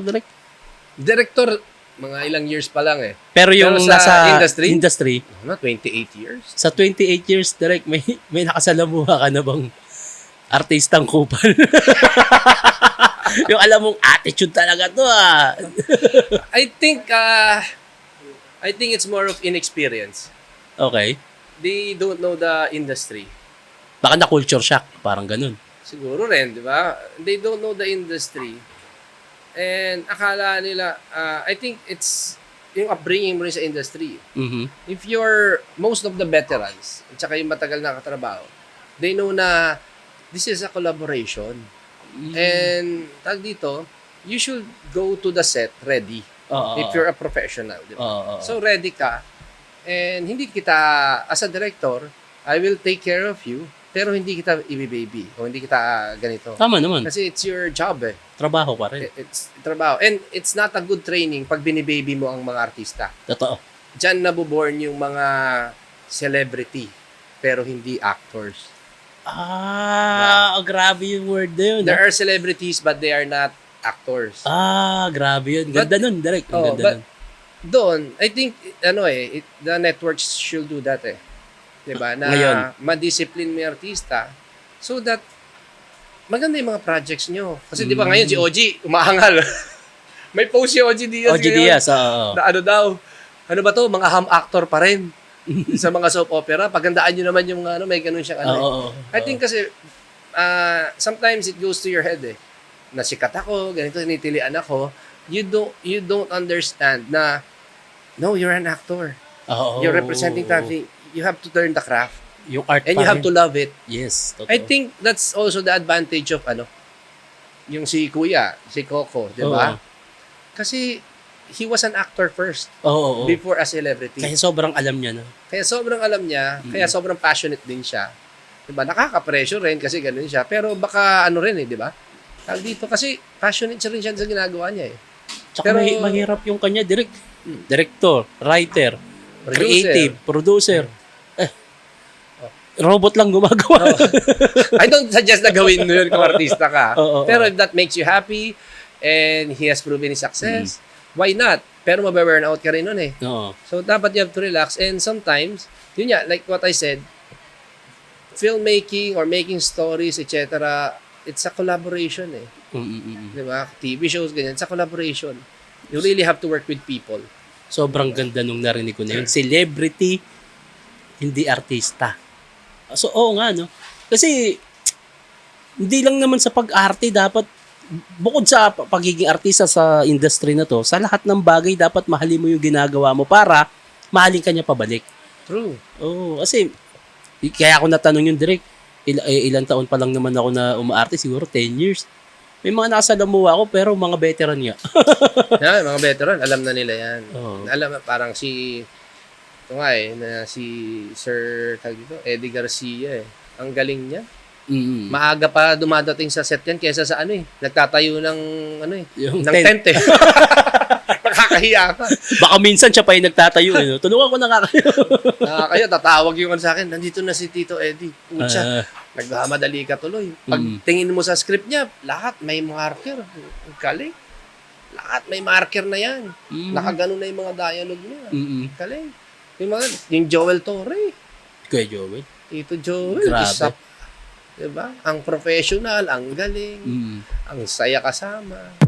[SPEAKER 2] Director, mga ilang years pa lang eh.
[SPEAKER 1] Pero yung
[SPEAKER 2] sa
[SPEAKER 1] nasa
[SPEAKER 2] industry, 28 years.
[SPEAKER 1] Sa 28 years direct, may nakasalamuha ka na bang artistang kupal? Yung alam mong attitude talaga to
[SPEAKER 2] I think it's more of inexperience.
[SPEAKER 1] Okay.
[SPEAKER 2] They don't know the industry.
[SPEAKER 1] Baka na culture shock, parang ganun.
[SPEAKER 2] Siguro rin, di ba? They don't know the industry. And akala nila, I think it's yung upbringing mo rin sa industry.
[SPEAKER 1] Mhm.
[SPEAKER 2] If you're most of the veterans, at saka yung matagal na katrabaho, they know na this is a collaboration. And tag dito, you should go to the set ready.
[SPEAKER 1] Oo.
[SPEAKER 2] If you're a professional, di ba?
[SPEAKER 1] Oo.
[SPEAKER 2] So ready ka. And hindi kita, as a director, I will take care of you, pero hindi kita i-baby o hindi kita ganito.
[SPEAKER 1] Tama naman.
[SPEAKER 2] Kasi it's your job eh.
[SPEAKER 1] Trabaho pa rin.
[SPEAKER 2] It's trabaho. And it's not a good training pag binibaby mo ang mga artista.
[SPEAKER 1] Totoo.
[SPEAKER 2] Diyan nabuborn yung mga celebrity, pero hindi actors.
[SPEAKER 1] Grabe yung word na yun.
[SPEAKER 2] There are celebrities but they are not actors.
[SPEAKER 1] Grabe yun. Ganda nun, direct. Ang ganda
[SPEAKER 2] But
[SPEAKER 1] nun.
[SPEAKER 2] doon, I think, the networks should do that eh. Diba? Na
[SPEAKER 1] Ngayon.
[SPEAKER 2] ma-discipline mo yung artista so that maganda yung mga projects nyo. Kasi diba ngayon si OG, umahangal. May post si OG Diaz
[SPEAKER 1] OG Diaz, oo.
[SPEAKER 2] na ano daw, ano ba to, mga ham actor pa rin. Sa mga soap opera, pagandaan nyo naman yung may ganun siyang
[SPEAKER 1] Oo.
[SPEAKER 2] I think kasi, sometimes it goes to your head eh. Nasikat ako, ganito, tinitilian ako. You don't understand na, no, you're an actor.
[SPEAKER 1] Oo.
[SPEAKER 2] You're representing something. You have to learn the craft.
[SPEAKER 1] Yung art
[SPEAKER 2] And
[SPEAKER 1] pa
[SPEAKER 2] you have
[SPEAKER 1] rin.
[SPEAKER 2] to love it.
[SPEAKER 1] Yes, totoo.
[SPEAKER 2] I think that's also the advantage of yung si Kuya, si Coco, di ba?
[SPEAKER 1] Oo.
[SPEAKER 2] Kasi he was an actor first
[SPEAKER 1] Oo.
[SPEAKER 2] before a celebrity.
[SPEAKER 1] Kaya sobrang alam niya na.
[SPEAKER 2] Kaya sobrang alam niya, kaya sobrang passionate din siya. Diba? Nakaka-pressure rin kasi ganun siya. Pero baka rin di ba? Tawag dito kasi passionate siya rin siya sa ginagawa niya eh.
[SPEAKER 1] Tsaka
[SPEAKER 2] Pero-
[SPEAKER 1] mahirap yung kanya, director, writer,
[SPEAKER 2] Producer.
[SPEAKER 1] creative, producer. Robot lang gumagawa.
[SPEAKER 2] I don't suggest na gawin mo yun kung artista ka.
[SPEAKER 1] Oo,
[SPEAKER 2] Pero if that makes you happy and he has proven his success, why not? Pero mabe-burn out ka rin nun eh.
[SPEAKER 1] Oo.
[SPEAKER 2] So, dapat you have to relax. And sometimes, yun nga, like what I said, filmmaking or making stories, etc., it's a collaboration eh. Di ba? TV shows, ganyan. It's a collaboration. You really have to work with people.
[SPEAKER 1] Sobrang ganda nung narinig ko na yun. Celebrity, hindi artista. So, oo nga, no? Kasi, hindi lang naman sa pag-arte, dapat, bukod sa pagiging artista sa industry na to, sa lahat ng bagay, dapat mahalin mo yung ginagawa mo para mahalin ka niya pabalik.
[SPEAKER 2] True.
[SPEAKER 1] Oo, kasi, kaya ako natanong yung direct, ilang taon pa lang naman ako na umaarte, siguro 10 years. May mga nakasalamuha ako, pero mga veteran nga.
[SPEAKER 2] Yan, mga veteran, alam na nila yan.
[SPEAKER 1] Oo.
[SPEAKER 2] Alam, parang ito nga na si Sir, Eddie Garcia eh. Ang galing niya. Maaga pa dumadating sa set yan kesa sa nagtatayo ng
[SPEAKER 1] Yung
[SPEAKER 2] ng
[SPEAKER 1] tent.
[SPEAKER 2] tent eh. Nakakahiya ka.
[SPEAKER 1] Baka minsan siya pa yung nagtatayo. No? Tulungan ko na nga kayo.
[SPEAKER 2] Nakakahiya, tatawag yung sa akin, nandito na si Tito Eddie. Pucha, nagmamadali ka tuloy. Pag tingin mo sa script niya, lahat may marker. Ang galing. Lahat may marker na yan. Nakaganon na yung mga dialogue niya. Galing. Yung Joel Torre.
[SPEAKER 1] Kuya Joel.
[SPEAKER 2] Tito Joel.
[SPEAKER 1] Grabe.
[SPEAKER 2] Isa, diba? Ang professional, ang galing. Ang saya kasama.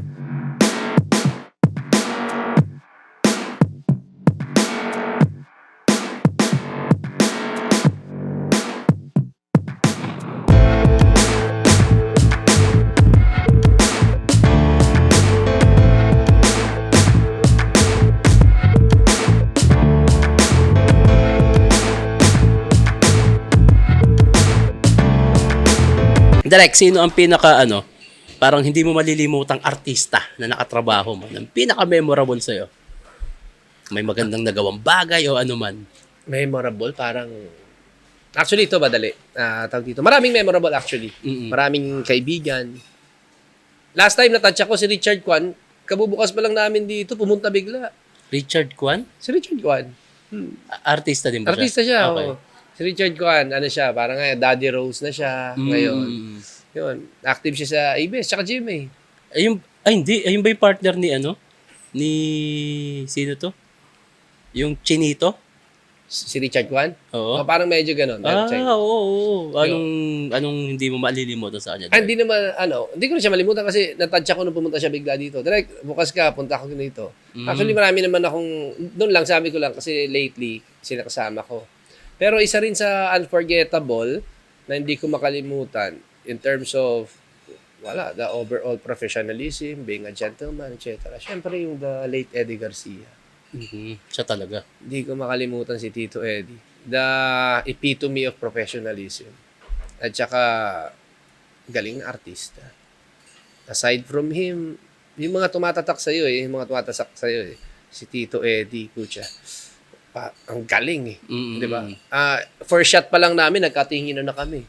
[SPEAKER 1] Direk, sino ang pinaka parang hindi mo malilimutang artista na nakatrabaho mo? Ang pinaka-memorable sa'yo? May magandang nagawang bagay o ano man?
[SPEAKER 2] Memorable, parang... Actually, ito madali. Tawag dito. Maraming memorable actually. Maraming kaibigan. Last time na-touch ako si Richard Kwan, kabubukas pa lang namin dito, pumunta bigla.
[SPEAKER 1] Richard Kwan?
[SPEAKER 2] Si Richard Kwan.
[SPEAKER 1] Artista din ba siya?
[SPEAKER 2] Artista siya,
[SPEAKER 1] Okay.
[SPEAKER 2] oo. Si Richard Kwan, siya, parang Daddy Rose na siya ngayon. Yun, active siya sa ABS, tsaka GMA.
[SPEAKER 1] Hindi. Ayun ba yung partner ni Ni, sino to? Yung Chinito?
[SPEAKER 2] Si Richard Kwan?
[SPEAKER 1] Oo.
[SPEAKER 2] Parang medyo ganun.
[SPEAKER 1] Oo. Anong hindi mo malilimutan sa kanya?
[SPEAKER 2] Hindi naman, hindi ko na siya malimutan kasi natouch ako nung pumunta siya bigla dito. Direct, bukas ka, punta ako dito. Actually, marami naman doon lang, sabi ko lang, kasi lately, sila kasama ko. Pero isa rin sa unforgettable na hindi ko makalimutan in terms of the overall professionalism, being a gentleman, etc. Siyempre yung the late Eddie Garcia.
[SPEAKER 1] Siya talaga.
[SPEAKER 2] Hindi ko makalimutan si Tito Eddie. The epitome of professionalism. At saka, galing na artista. Aside from him, yung mga tumatatak sa'yo yung mga tumatatak sa'yo si Tito Eddie, pucha. Ang galing di ba? First shot pa lang namin, nagkatingin na kami.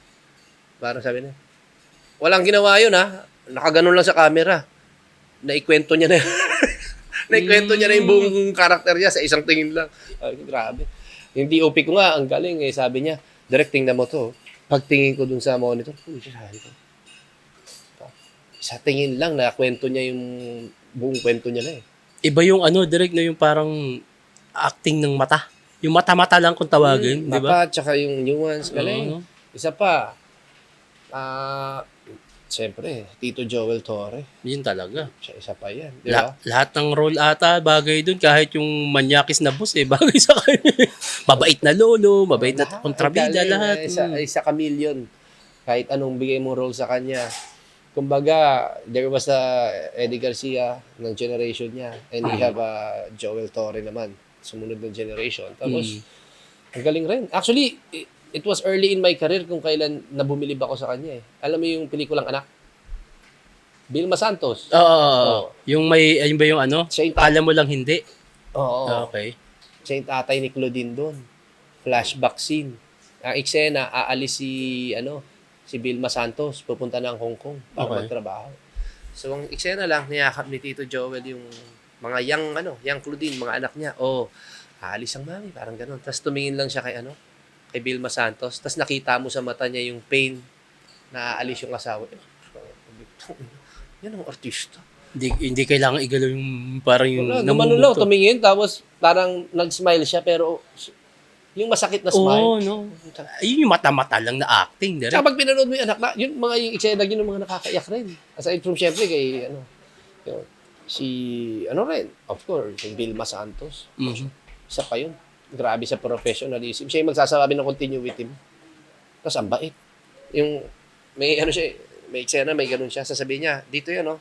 [SPEAKER 2] Parang sabi na, walang ginawa yun nakaganon lang sa camera. Naikwento niya na Naikwento niya na yung buong karakter niya sa isang tingin lang. Ay, grabe. Yung DOP ko nga, ang galing sabi niya, directing na mo to. Pagtingin ko dun sa monitor, sabi ko, sa tingin lang, nakwento niya yung buong kwento niya na
[SPEAKER 1] Iba yung direct na yung parang acting ng mata. Yung mata-mata lang kung tawagin, di ba?
[SPEAKER 2] Mata, tsaka yung nuance, galing. Isa pa, siyempre, Tito Joel Torre.
[SPEAKER 1] Yun talaga.
[SPEAKER 2] Siya isa pa yan, di ba?
[SPEAKER 1] Lahat ng role ata, bagay dun. Kahit yung manyakis na boss, bagay sa kanya. Mabait na lolo, mabait na kontrabida, lahat.
[SPEAKER 2] Isa chameleon. Kahit anong bigay mo role sa kanya. Kumbaga, there was Eddie Garcia ng generation niya. And we have Joel Torre naman, sumunod ng generation. Tapos, ang galing rin. Actually, it was early in my career kung kailan nabumilib ako sa kanya Alam mo yung pelikulang Anak? Vilma Santos.
[SPEAKER 1] Oo. Yung ayun ba yung
[SPEAKER 2] Siya yung
[SPEAKER 1] alam mo lang hindi?
[SPEAKER 2] Oo.
[SPEAKER 1] Okay.
[SPEAKER 2] Siya yung tatay ni Claudine doon. Flashback scene. Ang eksena, aalis si Vilma Santos, pupunta ng Hong Kong para magtrabaho. So, ang eksena lang, niyakap ni Tito Joel yung mga young Claudine, mga anak niya. Aalis ang mami, parang gano'n. Tapos tumingin lang siya kay Vilma Santos. Tapos nakita mo sa mata niya yung pain na aalis yung asawa. Yan ang artista.
[SPEAKER 1] Hindi kailangan igalaw yung parang yung
[SPEAKER 2] namumuto. Tumingin, tapos parang nag-smile siya, pero yung masakit na smile.
[SPEAKER 1] No. Ayun yung mata-mata lang na acting.
[SPEAKER 2] Tsaka pag pinanood mo yung anak na, yung eksena, yun yung mga nakakaiyak rin. Aside from syempre kay, rin, of course, yung Vilma Santos. Isa pa yun. Grabe sa professionalism. Siya yung magsasabi ng continuity mo. Tapos ang bait. Yung, may may eksena, may ganun siya. Sasabihin niya, dito yun,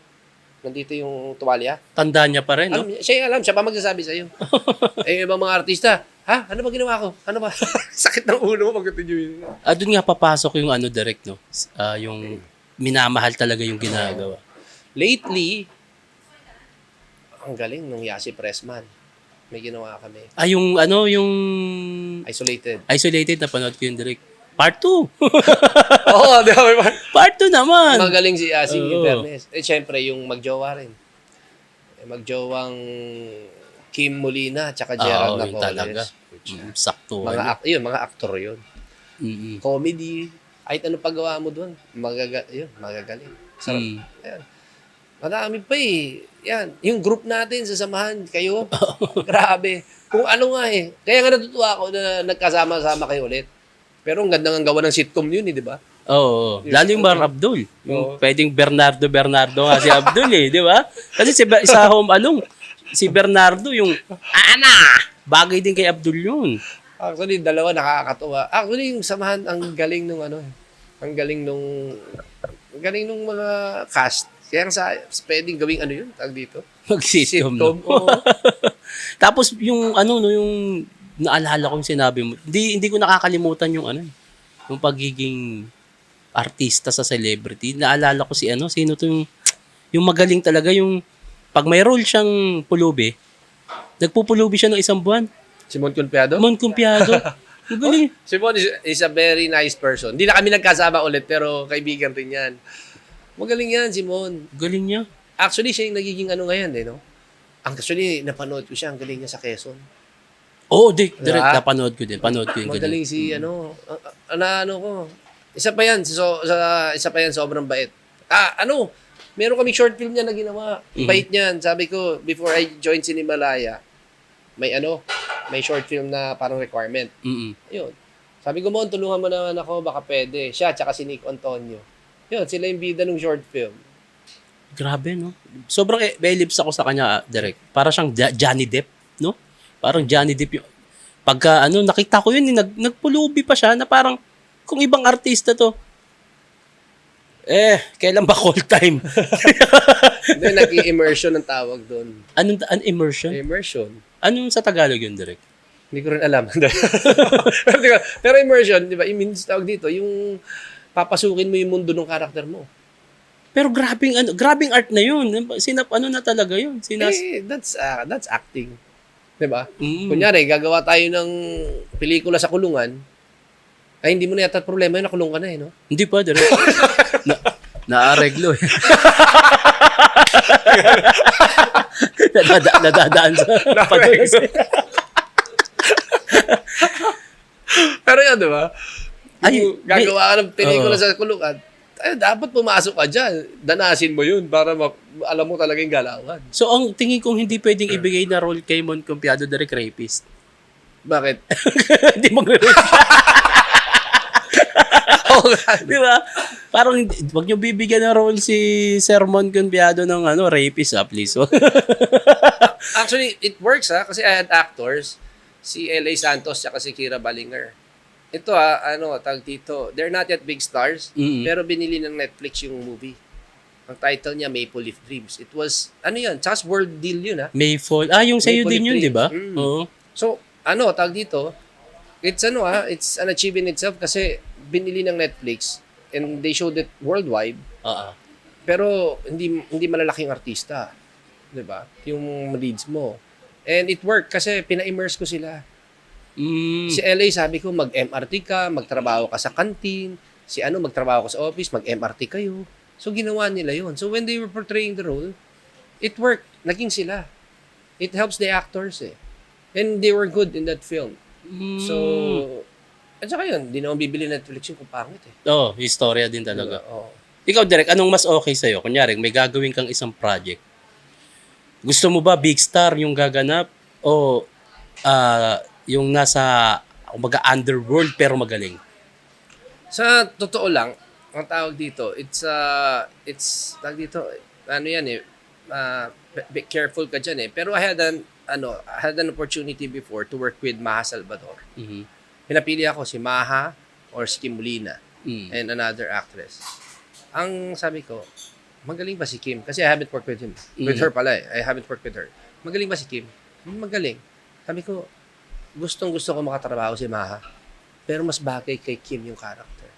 [SPEAKER 2] nandito yung tuwalya.
[SPEAKER 1] Tanda niya pa rin, no?
[SPEAKER 2] Siya yung alam, siya pa magsasabi sa'yo. Ibang mga artista, ano ba ginawa ko? Ano ba? Sakit ng ulo mo pag-continue.
[SPEAKER 1] Doon nga papasok yung direct, no? Yung minamahal talaga yung ginagawa.
[SPEAKER 2] Lately, ang galing nung Yasi Pressman. May ginawa kami.
[SPEAKER 1] Yung
[SPEAKER 2] Isolated.
[SPEAKER 1] Isolated, napanood ko yung direct. Part 2.
[SPEAKER 2] Oo, di ba?
[SPEAKER 1] Part 2 naman.
[SPEAKER 2] Magaling si Yasi, in fairness. Siyempre, yung magjowa rin. Magjowang Kim Molina tsaka Gerald Napoles.
[SPEAKER 1] Sakto.
[SPEAKER 2] Mga aktor yun. Comedy. Kahit ano paggawa mo doon, magagaling. Sarap. Ayan. Marami pa Yan. Yung group natin, sasamahan kayo. Grabe. Kung ano nga Kaya nga natutuwa ako na nagkasama-sama kayo ulit. Pero ang ganda ng gawa ng sitcom yun di ba?
[SPEAKER 1] Oo. Lalo yung Mar Abdul. Yung pwedeng Bernardo nga si Abdul di ba? Kasi sa Home Along, si Bernardo yung bagay din kay Abdul yun.
[SPEAKER 2] Actually, dalawa nakakatuwa. Actually, yung samahan, ang galing nung ang galing nung mga cast. Kaya pwedeng gawing yun, tag dito.
[SPEAKER 1] Mag-sitcom. Tapos yung yung naalala ko yung sinabi mo, hindi ko nakakalimutan yung yung pagiging artista sa celebrity. Naalala ko sino to yung magaling talaga yung pag may role siyang pulubi, nagpupulubi siya ng isang buwan.
[SPEAKER 2] Simon Confiado?
[SPEAKER 1] Magaling.
[SPEAKER 2] Simon is a very nice person. Hindi na kami nagkasama ulit, pero kaibigan rin yan. Magaling yan, Simon.
[SPEAKER 1] Galing niya.
[SPEAKER 2] Actually, siya yung nagiging ngayon, no? Actually, napanood ko siya, ang galing niya sa Quezon.
[SPEAKER 1] Direct napanood ko din.
[SPEAKER 2] Magaling si ko. Isa pa yan, sobrang bait. Meron kaming short film niya na ginawa. Bait niyan. Sabi ko, before I joined Cinemalaya, may short film na parang requirement. Yun. Sabi ko, tulungan mo naman ako, baka pwede. Siya, tsaka si Nick Antonio. Yun, sila yung bida ng short film.
[SPEAKER 1] Grabe, no? Sobrang belibs ako sa kanya, direct. Para siyang Johnny Depp, no? Parang Johnny Depp yung... Pagka, nakita ko yun, nagpulubi pa siya na parang kung ibang artista to, Kailan ba call time?
[SPEAKER 2] Hindi, nag-immersion ang tawag doon.
[SPEAKER 1] Anong immersion?
[SPEAKER 2] Immersion.
[SPEAKER 1] Anong sa Tagalog yun, direct?
[SPEAKER 2] Hindi ko rin alam. Pero immersion, di ba, means tawag dito, yung papasukin mo yung mundo ng karakter mo.
[SPEAKER 1] Pero grabing art na yun. Ano na talaga yun?
[SPEAKER 2] That's acting. Di ba?
[SPEAKER 1] Mm.
[SPEAKER 2] Kunyari, gagawa tayo ng pelikula sa kulungan, ay hindi mo na yata problema yun, nakulong ka na no?
[SPEAKER 1] Hindi pa, direct. Naareglo eh. Nadadaan sa padulas eh.
[SPEAKER 2] Pero yun, di ba?
[SPEAKER 1] Ay,
[SPEAKER 2] Gagawa ka ng pelikula sa kulungan, ay, dapat pumasok ka dyan. Danasin mo yun para alam mo talaga yung galawan.
[SPEAKER 1] So, ang tingin kong hindi pwedeng ibigay na role kay Mon Confiado, direct rapist.
[SPEAKER 2] Bakit?
[SPEAKER 1] Hindi magre-rape. Di ba? Parang wag niyo bibigyan ng role si Sir Mon Confiado ng rapist, please.
[SPEAKER 2] Actually, it works kasi I had actors, si L.A. Santos at si Kira Ballinger. Ito tag dito, they're not yet big stars, pero binili ng Netflix yung movie. Ang title niya, Maple Leaf Dreams. It was, yun, tsaka world deal yun
[SPEAKER 1] Mayfall. Yung sa'yo
[SPEAKER 2] Maple
[SPEAKER 1] din
[SPEAKER 2] Leaf
[SPEAKER 1] yun, di ba?
[SPEAKER 2] Dreams.
[SPEAKER 1] Oo.
[SPEAKER 2] So, tag dito, it's it's an achievement itself kasi binili ng Netflix and they showed it worldwide. Pero hindi malalaking artista, 'di ba? Yung leads mo. And it worked kasi pina-immerse ko sila. Si LA sabi ko mag-MRT ka, magtrabaho ka sa canteen, si magtrabaho ka sa office, mag-MRT kayo. So ginawa nila 'yon. So when they were portraying the role, it worked. Naging sila. It helps the actors eh. And they were good in that film. So, at saka yun, di naman bibili Netflix yung kung pangit eh.
[SPEAKER 1] Istorya din talaga.
[SPEAKER 2] Oo.
[SPEAKER 1] Ikaw, Direk, anong mas okay sa'yo? Kunyari, may gagawin kang isang project. Gusto mo ba big star yung gaganap? O yung nasa, underworld pero magaling?
[SPEAKER 2] Sa totoo lang, ang tawag dito, tawag dito, be careful ka dyan eh. Pero I had an opportunity before to work with Maha Salvador.
[SPEAKER 1] Mm-hmm.
[SPEAKER 2] Pinapili ako si Maha or si Kim Molina and another actress. Ang sabi ko, magaling ba si Kim? Kasi I haven't worked with him. With her pala eh. I haven't worked with her. Magaling ba si Kim? Magaling. Sabi ko, gustong-gusto ko makatrabaho si Maha. Pero mas bagay kay Kim yung character.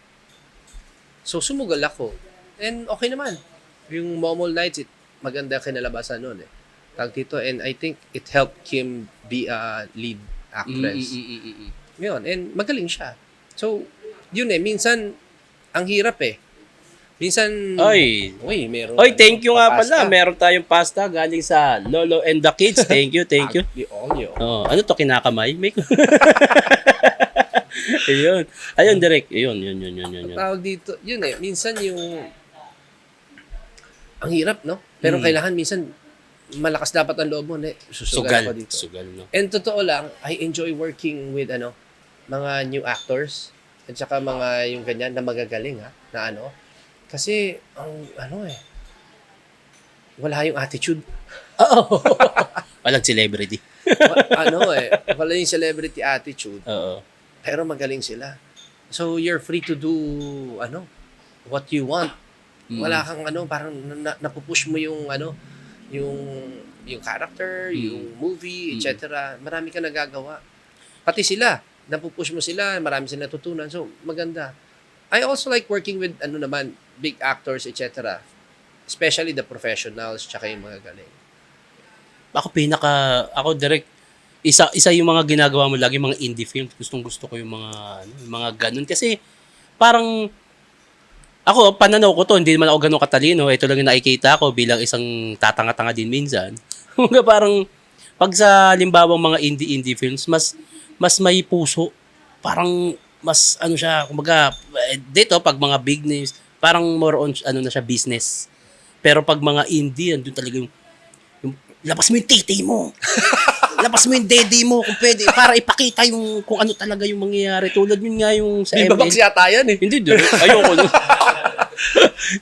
[SPEAKER 2] So, sumugal ako. And okay naman. Yung Momol Nights, maganda kinalabasan nun eh. Tag dito. And I think it helped Kim be a lead actress. Yun. And magaling siya. So, yun eh. Minsan, ang hirap eh. Minsan, meron.
[SPEAKER 1] Thank you nga pala. Meron tayong pasta galing sa Lolo and the Kids. Thank you. Ano to, kinakamay? Ayun, Direk. Yun.
[SPEAKER 2] Tawag dito, yun eh. Minsan ang hirap, no? Pero kailangan minsan, malakas dapat ang loob mo, susugal ako dito.
[SPEAKER 1] Sugal, no?
[SPEAKER 2] And totoo lang, I enjoy working with, mga new actors, at saka mga yung ganyan na magagaling, na kasi, wala yung attitude.
[SPEAKER 1] Walang celebrity.
[SPEAKER 2] Wala yung celebrity attitude.
[SPEAKER 1] Oo.
[SPEAKER 2] Pero magaling sila. So, you're free to do, what you want. Wala kang, parang napupush mo yung, yung character, yung movie, etc. Marami ka nagagawa. Pati sila, napupush mo sila, marami sila natutunan. So, maganda. I also like working with, big actors, etc. Especially the professionals, tsaka yung mga galing.
[SPEAKER 1] Ako direct, isa yung mga ginagawa mo lagi, mga indie films. Gustong-gusto ko yung mga ganun. Kasi, parang, ako, pananaw ko to, hindi naman ako ganun katalino. Ito lang yung nakikita ko bilang isang tatanga-tanga din minsan. Parang, pag sa limbawang mga indie films, mas may puso. Parang, mas, siya, kumbaga, dito, pag mga big names, parang more on, na siya, business. Pero pag mga indie, andun talaga yung labas mo yung titi mo. Labas mo yung daddy mo kung pwede para ipakita yung kung ano talaga yung mangyayari. Tulad yun nga yung sa
[SPEAKER 2] ML. Babaks yata yan eh.
[SPEAKER 1] Hindi, ayoko nun.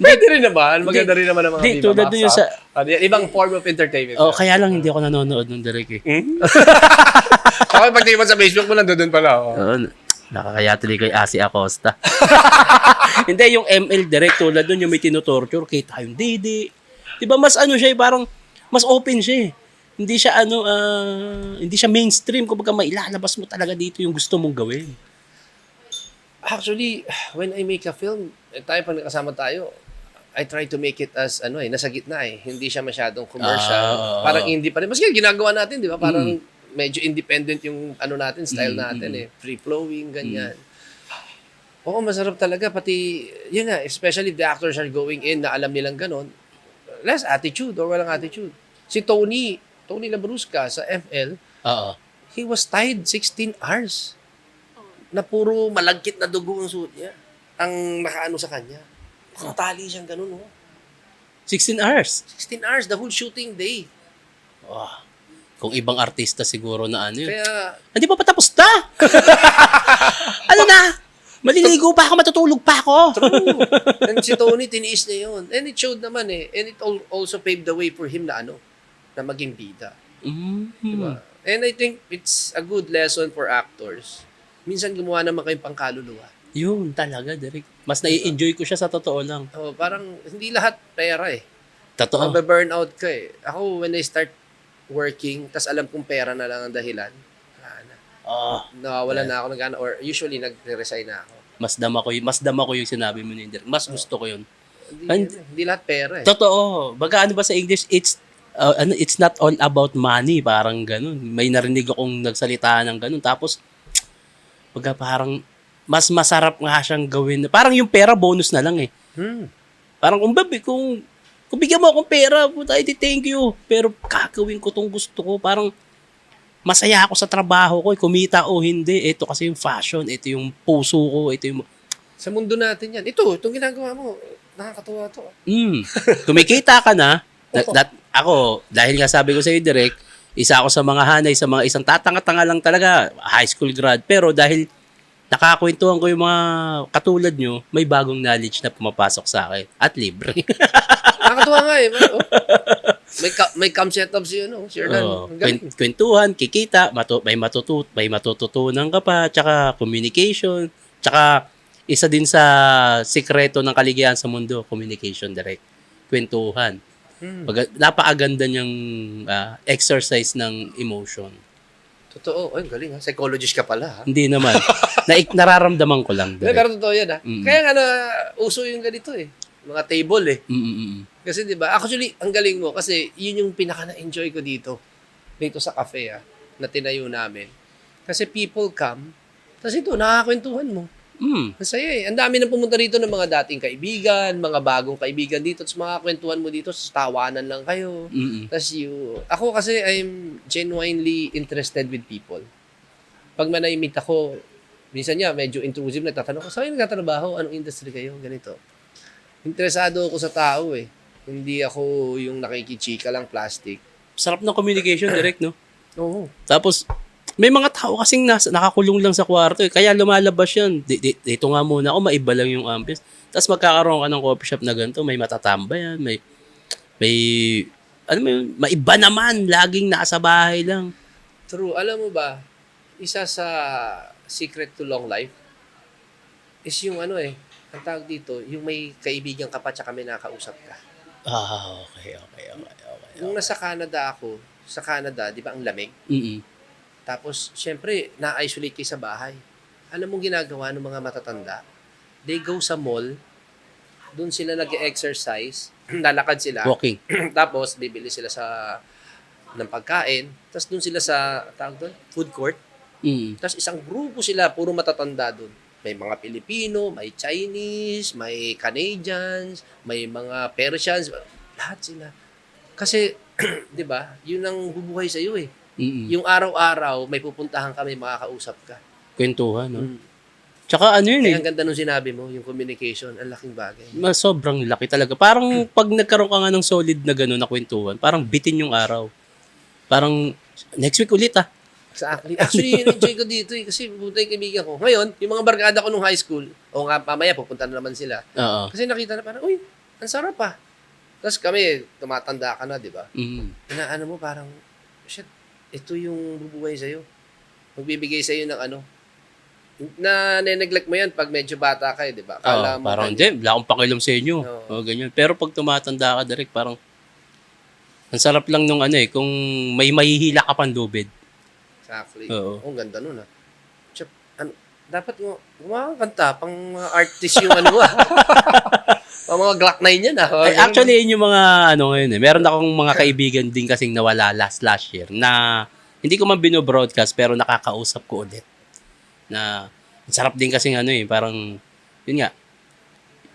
[SPEAKER 2] Pwede rin naman. Maganda rin naman ang mga
[SPEAKER 1] Babaks. Tulad nun yung sa...
[SPEAKER 2] ibang form of entertainment.
[SPEAKER 1] Kaya lang hindi ako nanonood ng direct eh.
[SPEAKER 2] Ako pag tingin mo sa Facebook mo, nandoon pala ako.
[SPEAKER 1] Nakakaya tuloy kay Asi Acosta. Hindi, yung ML direct tulad doon, yung may tinutorture, kita yung Didi. Diba mas ano siya, parang mas open siya eh. Hindi siya hindi siya mainstream. Kumbaga mailalabas mo talaga dito yung gusto mong gawin.
[SPEAKER 2] Actually, when I make a film, tayo pag nakasama tayo, I try to make it as nasa gitna eh. Hindi siya masyadong commercial. Parang indie pa rin. Maski ginagawa natin, di ba? Parang medyo independent yung natin, style natin eh. Free flowing, ganyan. Oo, masarap talaga. Pati, yun nga, especially if the actors are going in na alam nilang ganon, less attitude or walang attitude. Si Tony Labrusca sa FL, he was tied 16 hours na puro malagkit na dugo ang suot niya. Ang nakaano sa kanya. Nakatali siyang ganun, oh.
[SPEAKER 1] 16 hours.
[SPEAKER 2] 16 hours, the whole shooting day.
[SPEAKER 1] Oh, kung ibang artista siguro na ano yun.
[SPEAKER 2] Kaya,
[SPEAKER 1] Hindi pa patapos na! Ano na? Maliligo pa ako, matutulog pa ako.
[SPEAKER 2] true. And si Tony, tiniis niya yun. And it showed naman eh. And it also paved the way for him na na maging bida. Diba? And I think it's a good lesson for actors. Minsan gumawa naman kayong pangkaluluwa.
[SPEAKER 1] Yun talaga, Derek. Mas nai-enjoy ko siya sa totoo lang.
[SPEAKER 2] Oh, parang hindi lahat pera eh.
[SPEAKER 1] Totoo.
[SPEAKER 2] Mabe-burnout ka eh. Ako, when I start working, tas alam kong pera na lang ang dahilan, nawawala na ako ng gana or usually nag-resign na ako.
[SPEAKER 1] Mas dama ko yung sinabi mo ni Derek. Mas gusto ko yun.
[SPEAKER 2] Hindi lahat pera eh.
[SPEAKER 1] Totoo. Baga ano ba sa English, it's not all about money, parang ganun. May narinig akong nagsalita ng ganun. Tapos, baga parang mas masarap nga siyang gawin. Parang yung pera bonus na lang eh. Parang kung bigyan mo akong pera, puta, thank you. Pero gagawin ko tong gusto ko. Parang masaya ako sa trabaho ko. Kumita o hindi. Ito kasi yung fashion. Ito yung puso ko. Ito yung...
[SPEAKER 2] Sa mundo natin yan. Itong ginagawa mo, nakakatuwa to.
[SPEAKER 1] Kumikita ka na. Ako, dahil nga sabi ko sa iyo direct, isa ako sa mga hanay, sa mga isang tatanga-tanga lang talaga, high school grad. Pero dahil nakakwentuhan ko yung mga katulad nyo, may bagong knowledge na pumapasok sa akin. At libre.
[SPEAKER 2] Nakakatuwa nga eh. May cam setup si Erdan.
[SPEAKER 1] Kwentuhan, kikita, may matututunan ka pa, tsaka communication, tsaka isa din sa sikreto ng kaligayahan sa mundo, communication direct. Kwentuhan. Napakaganda niyang exercise ng emotion.
[SPEAKER 2] Totoo. Ay, galing ha. Psychologist ka pala ha.
[SPEAKER 1] Hindi naman. Nararamdaman ko lang.
[SPEAKER 2] Pero totoo yan ha. Kaya nga uso yung ganito eh. Mga table eh. Kasi di ba actually, ang galing mo kasi yun yung pinaka na-enjoy ko dito sa cafe na tinayo namin. Kasi people come, tapos ito, nakakakwentuhan mo. Masaya eh. Ang dami nang pumunta rito ng mga dating kaibigan, mga bagong kaibigan dito, tapos makakwentuhan mo dito, tawanan lang kayo. Tapos ako kasi I'm genuinely interested with people. Pag manay-meet ako, minsan niya, medyo intrusive, nagtatanong ko, saan kayo nagtatrabaho? Anong industry kayo? Ganito. Interesado ako sa tao eh. Hindi ako yung nakikichika lang plastic.
[SPEAKER 1] Sarap ng communication direct, no?
[SPEAKER 2] Oo.
[SPEAKER 1] Tapos, may mga tao kasing nakakulong lang sa kwarto eh. Kaya lumalabas yan. Dito nga muna ako, maiba lang yung ambience. Tapos magkakaroon ka ng coffee shop na ganito, may matatambayan, may maiba naman, laging nasa bahay lang.
[SPEAKER 2] True. Alam mo ba, isa sa secret to long life is yung ang tawag dito, yung may kaibigan ka pa tsaka may nakausap ka.
[SPEAKER 1] Okay.
[SPEAKER 2] Nung nasa Canada ako, sa Canada, di ba ang lamig? Tapos, syempre, na-isolate kayo sa bahay. Alam mong ginagawa ng mga matatanda? They go sa mall, doon sila nag-exercise, lalakad sila.
[SPEAKER 1] Walking.
[SPEAKER 2] Tapos, bibili sila ng pagkain. Tapos, doon sila sa, food court. Tapos, isang grupo sila, puro matatanda doon. May mga Pilipino, may Chinese, may Canadians, may mga Persians, lahat sila. Kasi, di ba, yun ang bubuhay sa iyo eh. Yung araw-araw, may pupuntahan ka, may makakausap ka.
[SPEAKER 1] Kwentuhan, no? Tsaka ano yun
[SPEAKER 2] Kaya ang ganda nung sinabi mo, yung communication, ang laking bagay.
[SPEAKER 1] Sobrang laki talaga. Parang pag nagkaroon ka nga ng solid na gano'n na kwentuhan, parang bitin yung araw. Parang, next week ulit
[SPEAKER 2] Exactly. Actually, enjoy ko dito eh. Kasi pupunta yung kaibigan ko. Ngayon, yung mga barkada ko nung high school, o nga, mamaya pupunta na naman sila. Kasi nakita na parang, uy, ang sarap pa. Tapos kami, tumatanda ka na, di ba? Ano mo, parang, shit, ito yung bubuhay sa'yo. Magbibigay sa'yo ng na neglect mo yan pag medyo bata ka, di ba? Akala mo
[SPEAKER 1] Parang hindi, wala akong pakialam sa inyo.
[SPEAKER 2] Oo.
[SPEAKER 1] Ganyan. Pero pag tumatanda ka, direct, parang ang sarap lang nung kung may mahihila ka pang lubid.
[SPEAKER 2] Exactly.
[SPEAKER 1] Oo.
[SPEAKER 2] Ang ganda nun, dapat gumawa kang kanta, pang mga artist yung pang mga Glock 9 yan,
[SPEAKER 1] Ay, actually, yun yung mga ngayon Meron akong mga kaibigan din kasing nawala last year na hindi ko man bino-broadcast pero nakakausap ko ulit. Na ang sarap din kasing parang yun nga,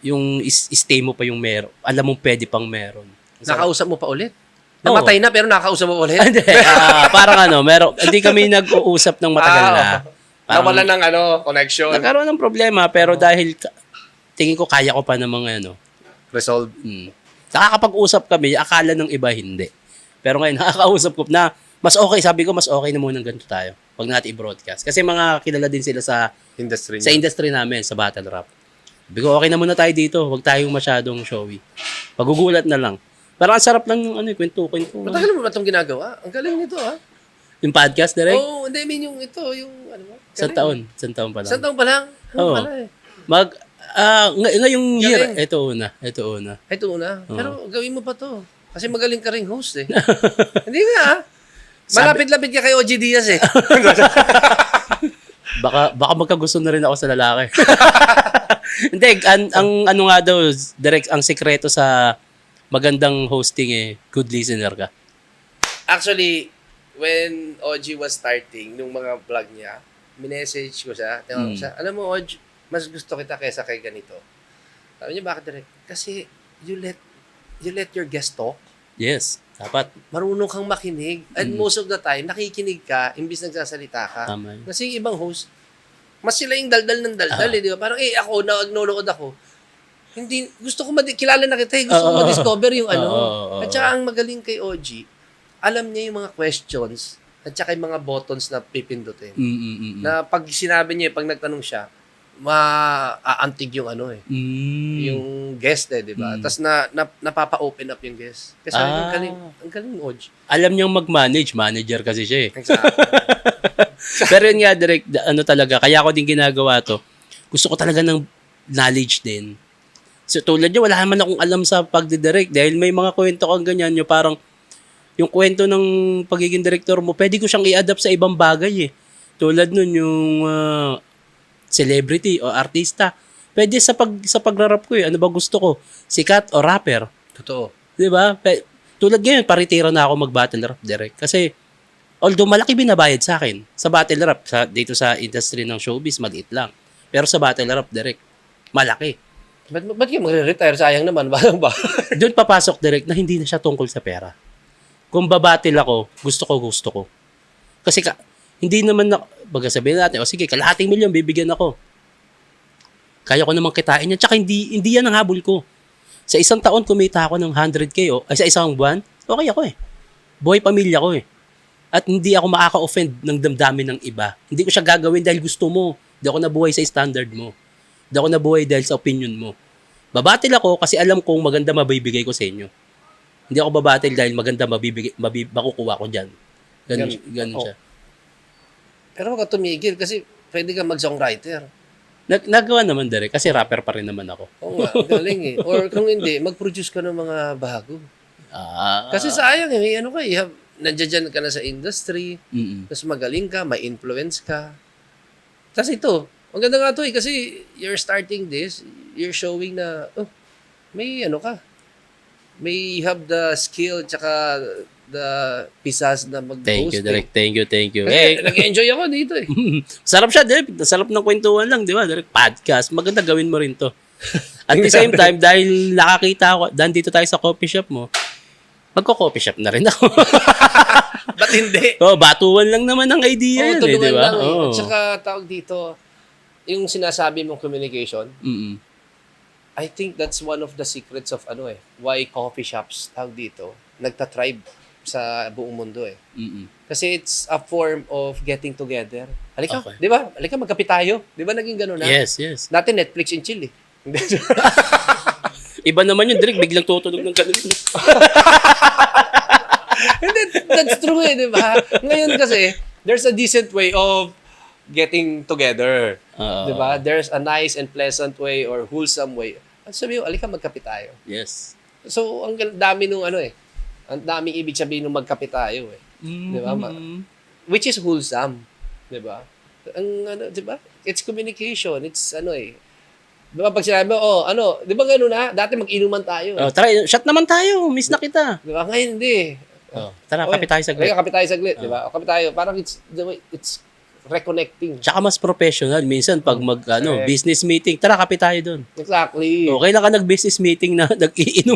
[SPEAKER 1] yung stay mo pa yung meron. Alam mo pwede pang meron.
[SPEAKER 2] Nakausap mo pa ulit?
[SPEAKER 1] Oo.
[SPEAKER 2] Namatay na pero nakakausap mo pa ulit?
[SPEAKER 1] Hindi. Parang hindi kami nag-uusap ng matagal na. Parang,
[SPEAKER 2] nawala ng connection.
[SPEAKER 1] nagkaroon ng problema pero dahil tingin ko kaya ko pa ng mga
[SPEAKER 2] Resolve.
[SPEAKER 1] Nakakapag-usap kami, akala ng iba hindi. Pero ngayon, nakakausap ko na mas okay, sabi ko, mas okay na muna ganito tayo. Huwag natin i-broadcast. Kasi mga kilala din sila sa industry namin, sa battle rap. Sabi ko, okay na muna tayo dito. Huwag tayong masyadong showy. Pagugulat na lang. Parang ang sarap lang yung kwento.
[SPEAKER 2] Matagal mo ba itong ginagawa? Ang galing nito,
[SPEAKER 1] Yung podcast, direct?
[SPEAKER 2] Oo, hindi, I mean yung ito, yung
[SPEAKER 1] Isang taon pa lang.
[SPEAKER 2] Isang taon pa lang?
[SPEAKER 1] Oo.
[SPEAKER 2] Pala eh.
[SPEAKER 1] Ngayong year,
[SPEAKER 2] Galing.
[SPEAKER 1] ito una.
[SPEAKER 2] Ito una. Pero gawin mo pa to. Kasi magaling ka ring host eh. Hindi nga Malapit-lapit ka kay OG Diaz eh.
[SPEAKER 1] Baka magkagusto na rin ako sa lalaki. Hindi, ang nga daw, direct, ang sekreto sa magandang hosting good listener ka.
[SPEAKER 2] Actually, when OG was starting, nung mga vlog niya, minessage ko siya, tinawag ko siya, alam mo OG, mas gusto kita kaysa kay ganito. Sabi niya, bakit direct? Kasi you let your guest talk.
[SPEAKER 1] Yes, dapat.
[SPEAKER 2] Marunong kang makinig. And most of the time, nakikinig ka, imbis nagsasalita ka.
[SPEAKER 1] Tama.
[SPEAKER 2] Kasi yung ibang host, mas sila yung daldal ng daldal di ba? Parang, ako, nagnolood ako. Hindi, gusto ko kilala na kita gusto ko ma-discover yung At saka ang magaling kay OG, alam niya yung mga questions at saka yung mga buttons na pipindutin. Na pag sinabi niya, pag nagtanong siya, maaantig yung yung guest di ba? Tapos napapa-open up yung guest. Kasi ang galing OG.
[SPEAKER 1] Alam niyang mag-manage, manager kasi siya
[SPEAKER 2] Exactly.
[SPEAKER 1] Pero yun nga, direct, talaga, kaya ako din ginagawa to. Gusto ko talaga ng knowledge din. So, tulad niya, wala naman akong alam sa pagdidirect dahil may mga kwento kang ganyan, yung parang, yung kwento ng pagiging director mo, pwede ko siyang i-adapt sa ibang bagay Tulad nun, yung celebrity o artista. Pwede sa pagrarap ko ano ba gusto ko? Sikat o rapper?
[SPEAKER 2] Totoo.
[SPEAKER 1] Di ba? Tulad ngayon, paritira na ako mag-battle rap direct. Kasi, although malaki binabayad sa akin, sa battle rap, dito sa industry ng showbiz, maliit lang. Pero sa battle rap direct, malaki.
[SPEAKER 2] Ba't kayo magre-retire? Sayang naman. Ba?
[SPEAKER 1] Doon papasok direct na hindi na siya tungkol sa pera. Kung babattle ako, gusto ko. Kasi hindi naman baga sabihin natin, sige, kalahating milyon bibigyan ako. Kaya ko naman kitain yan. Tsaka hindi yan ang habol ko. Sa isang taon, kumita ako ng 100K sa isang buwan, okay ako Buhay pamilya ko At hindi ako makaka-offend ng damdamin ng iba. Hindi ko siya gagawin dahil gusto mo. Hindi ako nabuhay sa standard mo. Hindi ako nabuhay dahil sa opinion mo. Babatil ako kasi alam kong maganda mabibigay ko sa inyo. Hindi ako babatil dahil maganda makukuha ko dyan. Ganun siya.
[SPEAKER 2] Pero wag ka tumigil kasi pwede ka mag-songwriter.
[SPEAKER 1] Nagawa naman direct kasi rapper pa rin naman ako.
[SPEAKER 2] Oo nga, galing Or kung hindi, mag-produce ka ng mga bago. Kasi sayang nandiyan ka na sa industry, tapos magaling ka, may influence ka. Tapos ito, ang ganda nga ito kasi you're starting this, you're showing na, may may have the skill tsaka the pisas na mag-host.
[SPEAKER 1] Thank you, Direk. Thank you.
[SPEAKER 2] Nag-enjoy ako dito
[SPEAKER 1] Sarap siya, Direk. Sarap ng kwentuhan lang, di ba? Direk, podcast. Maganda gawin mo rin to. At the same time, dahil nakakita ako, dito tayo sa coffee shop mo, magko-coffee shop na rin ako.
[SPEAKER 2] Ba't hindi?
[SPEAKER 1] Batuan lang naman ang idea yan,
[SPEAKER 2] tulungan
[SPEAKER 1] di ba?
[SPEAKER 2] lang At saka tawag dito, yung sinasabi mong communication, I think that's one of the secrets of why coffee shops tawag dito, nagtatribe sa buong mundo Kasi it's a form of getting together. Halika, di ba? Halika, magkape tayo. Di ba naging gano'n na?
[SPEAKER 1] Yes.
[SPEAKER 2] Dati Netflix and chill
[SPEAKER 1] Iba naman yun, Direk. Biglang tutunog ng kanil.
[SPEAKER 2] Hindi, that's true di ba? Ngayon kasi, there's a decent way of getting together.
[SPEAKER 1] Oo.
[SPEAKER 2] 'Di ba? There's a nice and pleasant way or wholesome way. At sabi mo, alika magkape tayo.
[SPEAKER 1] Yes.
[SPEAKER 2] So, ang dami nung ang daming ibig sabihin nung magkape tayo eh. 'Di ba? Which is wholesome, 'di ba? Ang 'di ba? It's communication, it's 'Di ba pag sinabi mo, 'di ba gano'n na? Dati mag-inuman tayo.
[SPEAKER 1] Oh, tara, shot naman tayo. Miss na kita.
[SPEAKER 2] 'Di ba? Ngayon hindi.
[SPEAKER 1] Oh, tara, kape tayo saglit.
[SPEAKER 2] Kape tayo saglit, 'di ba? O kape tayo. Parang it's the way it's reconnecting.
[SPEAKER 1] Tsaka mas professional. Minsan, pag
[SPEAKER 2] Correct.
[SPEAKER 1] business meeting, tara, kape tayo doon.
[SPEAKER 2] Exactly.
[SPEAKER 1] Okay lang ka nag-business meeting na nag-iinom.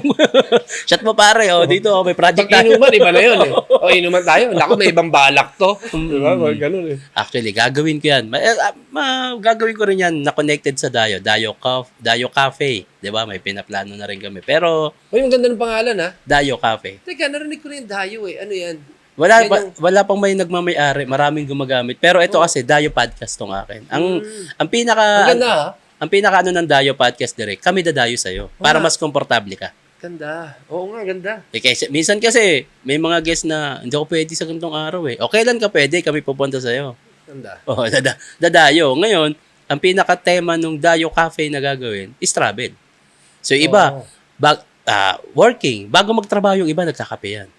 [SPEAKER 1] Shot mo pare, dito, may project
[SPEAKER 2] Pag
[SPEAKER 1] tayo.
[SPEAKER 2] inuman, iba na yun eh. O, inuman tayo. Naku, may ibang balak to. Di ba? Ganun eh.
[SPEAKER 1] Actually, gagawin ko yan. Gagawin ko rin yan na connected sa Dayo. Dayo Cafe. Di ba? May pinaplano na rin kami. Pero,
[SPEAKER 2] Uy, ang ganda ng pangalan ha.
[SPEAKER 1] Dayo Cafe.
[SPEAKER 2] Teka, narinig ko na yung Dayo eh. Ano yan?
[SPEAKER 1] Wala,
[SPEAKER 2] Yan
[SPEAKER 1] wala pang may nagmamay-ari. Maraming gumagamit. Pero ito kasi, Dayo Podcast tong akin. Ang pinaka...
[SPEAKER 2] Ang ganda ha.
[SPEAKER 1] Ang pinaka ng Dayo Podcast direct, kami dadayo sa'yo. Para mas komportable ka.
[SPEAKER 2] Ganda. Oo nga, ganda.
[SPEAKER 1] Kasi, minsan kasi, may mga guest na hindi ako pwede sa ganitong araw eh. Okay lang ka pwede, kami pupunta sa'yo.
[SPEAKER 2] Ganda.
[SPEAKER 1] Oh, dadayo. Ngayon, ang pinaka-tema nung Dayo Cafe na gagawin is travel. So, iba, working. Bago magtrabaho yung iba, nagkakape yan.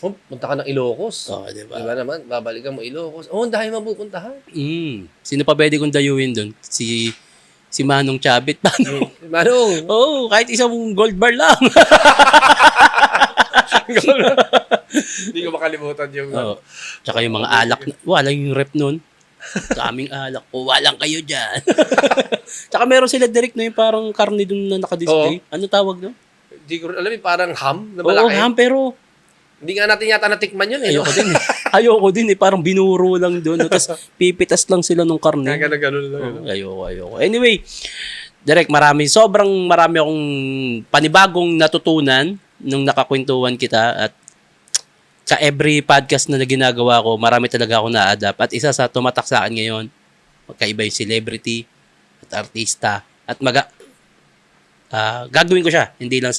[SPEAKER 2] Oh, punta ka ng Ilocos.
[SPEAKER 1] Oh, diba?
[SPEAKER 2] Diba naman? Babalikan mo Ilocos. Oh, ang dahil mapupuntahan.
[SPEAKER 1] Sino pa pwede kong dayuin doon? Si Manong Chabit.
[SPEAKER 2] Manong.
[SPEAKER 1] Oo, kahit isang gold bar lang.
[SPEAKER 2] Hindi ko makalimutan yung...
[SPEAKER 1] Oo. Tsaka yung mga alak. Wala yung rep nun. Daming alak. O, walang kayo dyan. Tsaka meron sila direct na yung parang karne dun na nakadisplay. Ano tawag no?
[SPEAKER 2] Hindi ko alam parang ham na
[SPEAKER 1] Oo,
[SPEAKER 2] malaki.
[SPEAKER 1] ham, pero
[SPEAKER 2] Hindi nga natin yata natikman yun eh.
[SPEAKER 1] ayoko din eh. Ayoko din eh. Parang binuro lang doon. Tapos pipitas lang sila nung karne.
[SPEAKER 2] Ganun lang.
[SPEAKER 1] Ayoko. Anyway, Direk, sobrang marami akong panibagong natutunan nung nakakwentuhan kita at sa every podcast na ginagawa ko, marami talaga ako na-adapt. At isa sa tumatak sa akin ngayon, magkaiba yung celebrity at artista. At gagawin ko siya. Hindi lang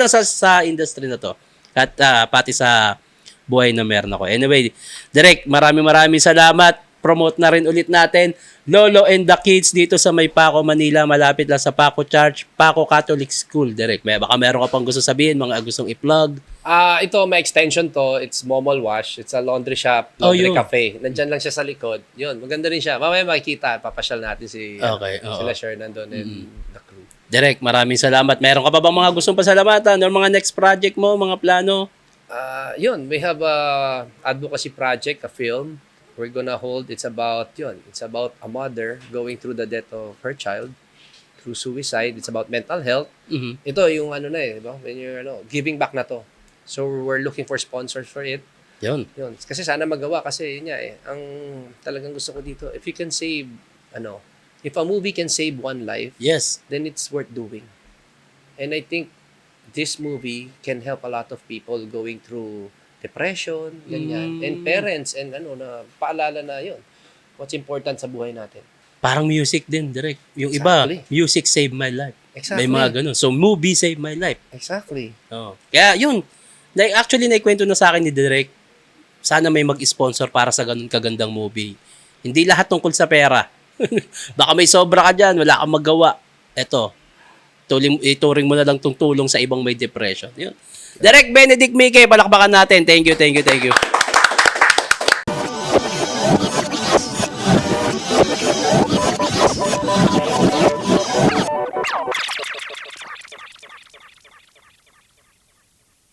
[SPEAKER 1] sa industry na to. At pati sa buhay na meron ako. Anyway, Direk, maraming salamat. Promote na rin ulit natin Lolo and the Kids dito sa may Paco, Manila. Malapit lang sa Paco Church, Paco Catholic School. Direk, baka meron ka pang gusto sabihin, mga gustong i-plug.
[SPEAKER 2] Ito, may extension to. It's Momol Wash. It's a laundry shop, laundry
[SPEAKER 1] yun.
[SPEAKER 2] cafe. Nandyan lang siya sa likod. Yun, maganda rin siya. Mamaya makikita. Papasyal natin sila Shernan doon and the crew.
[SPEAKER 1] Direk, maraming salamat. Meron ka pa bang mga gustong pasalamatan or mga next project mo, mga plano?
[SPEAKER 2] Yun, we have a advocacy project, a film. We're gonna hold, it's about a mother going through the death of her child through suicide. It's about mental health.
[SPEAKER 1] Mhm.
[SPEAKER 2] Ito yung diba? When you're giving back na to. So we're looking for sponsors for it.
[SPEAKER 1] Yun.
[SPEAKER 2] Yun. Kasi sana magawa kasi yun nga ang talagang gusto ko dito, if you can save if a movie can save one life,
[SPEAKER 1] Yes.
[SPEAKER 2] then it's worth doing. And I think this movie can help a lot of people going through depression, ganyan. And parents, and na paalala na yun. What's important sa buhay natin.
[SPEAKER 1] Parang music din, Direk. Yung
[SPEAKER 2] Exactly.
[SPEAKER 1] iba, music saved my life.
[SPEAKER 2] Exactly.
[SPEAKER 1] May mga ganun. So, movie saved my life.
[SPEAKER 2] Exactly.
[SPEAKER 1] Oh. Kaya, yun. Actually, naikwento na sa akin ni Direk, sana may mag-sponsor para sa ganun kagandang movie. Hindi lahat tungkol sa pera. Baka may sobra ka dyan, wala kang magawa. Eto, ituring mo na lang tong tulong sa ibang may depression. Yun. Direk Benedict Mike, palakpakan natin. Thank you.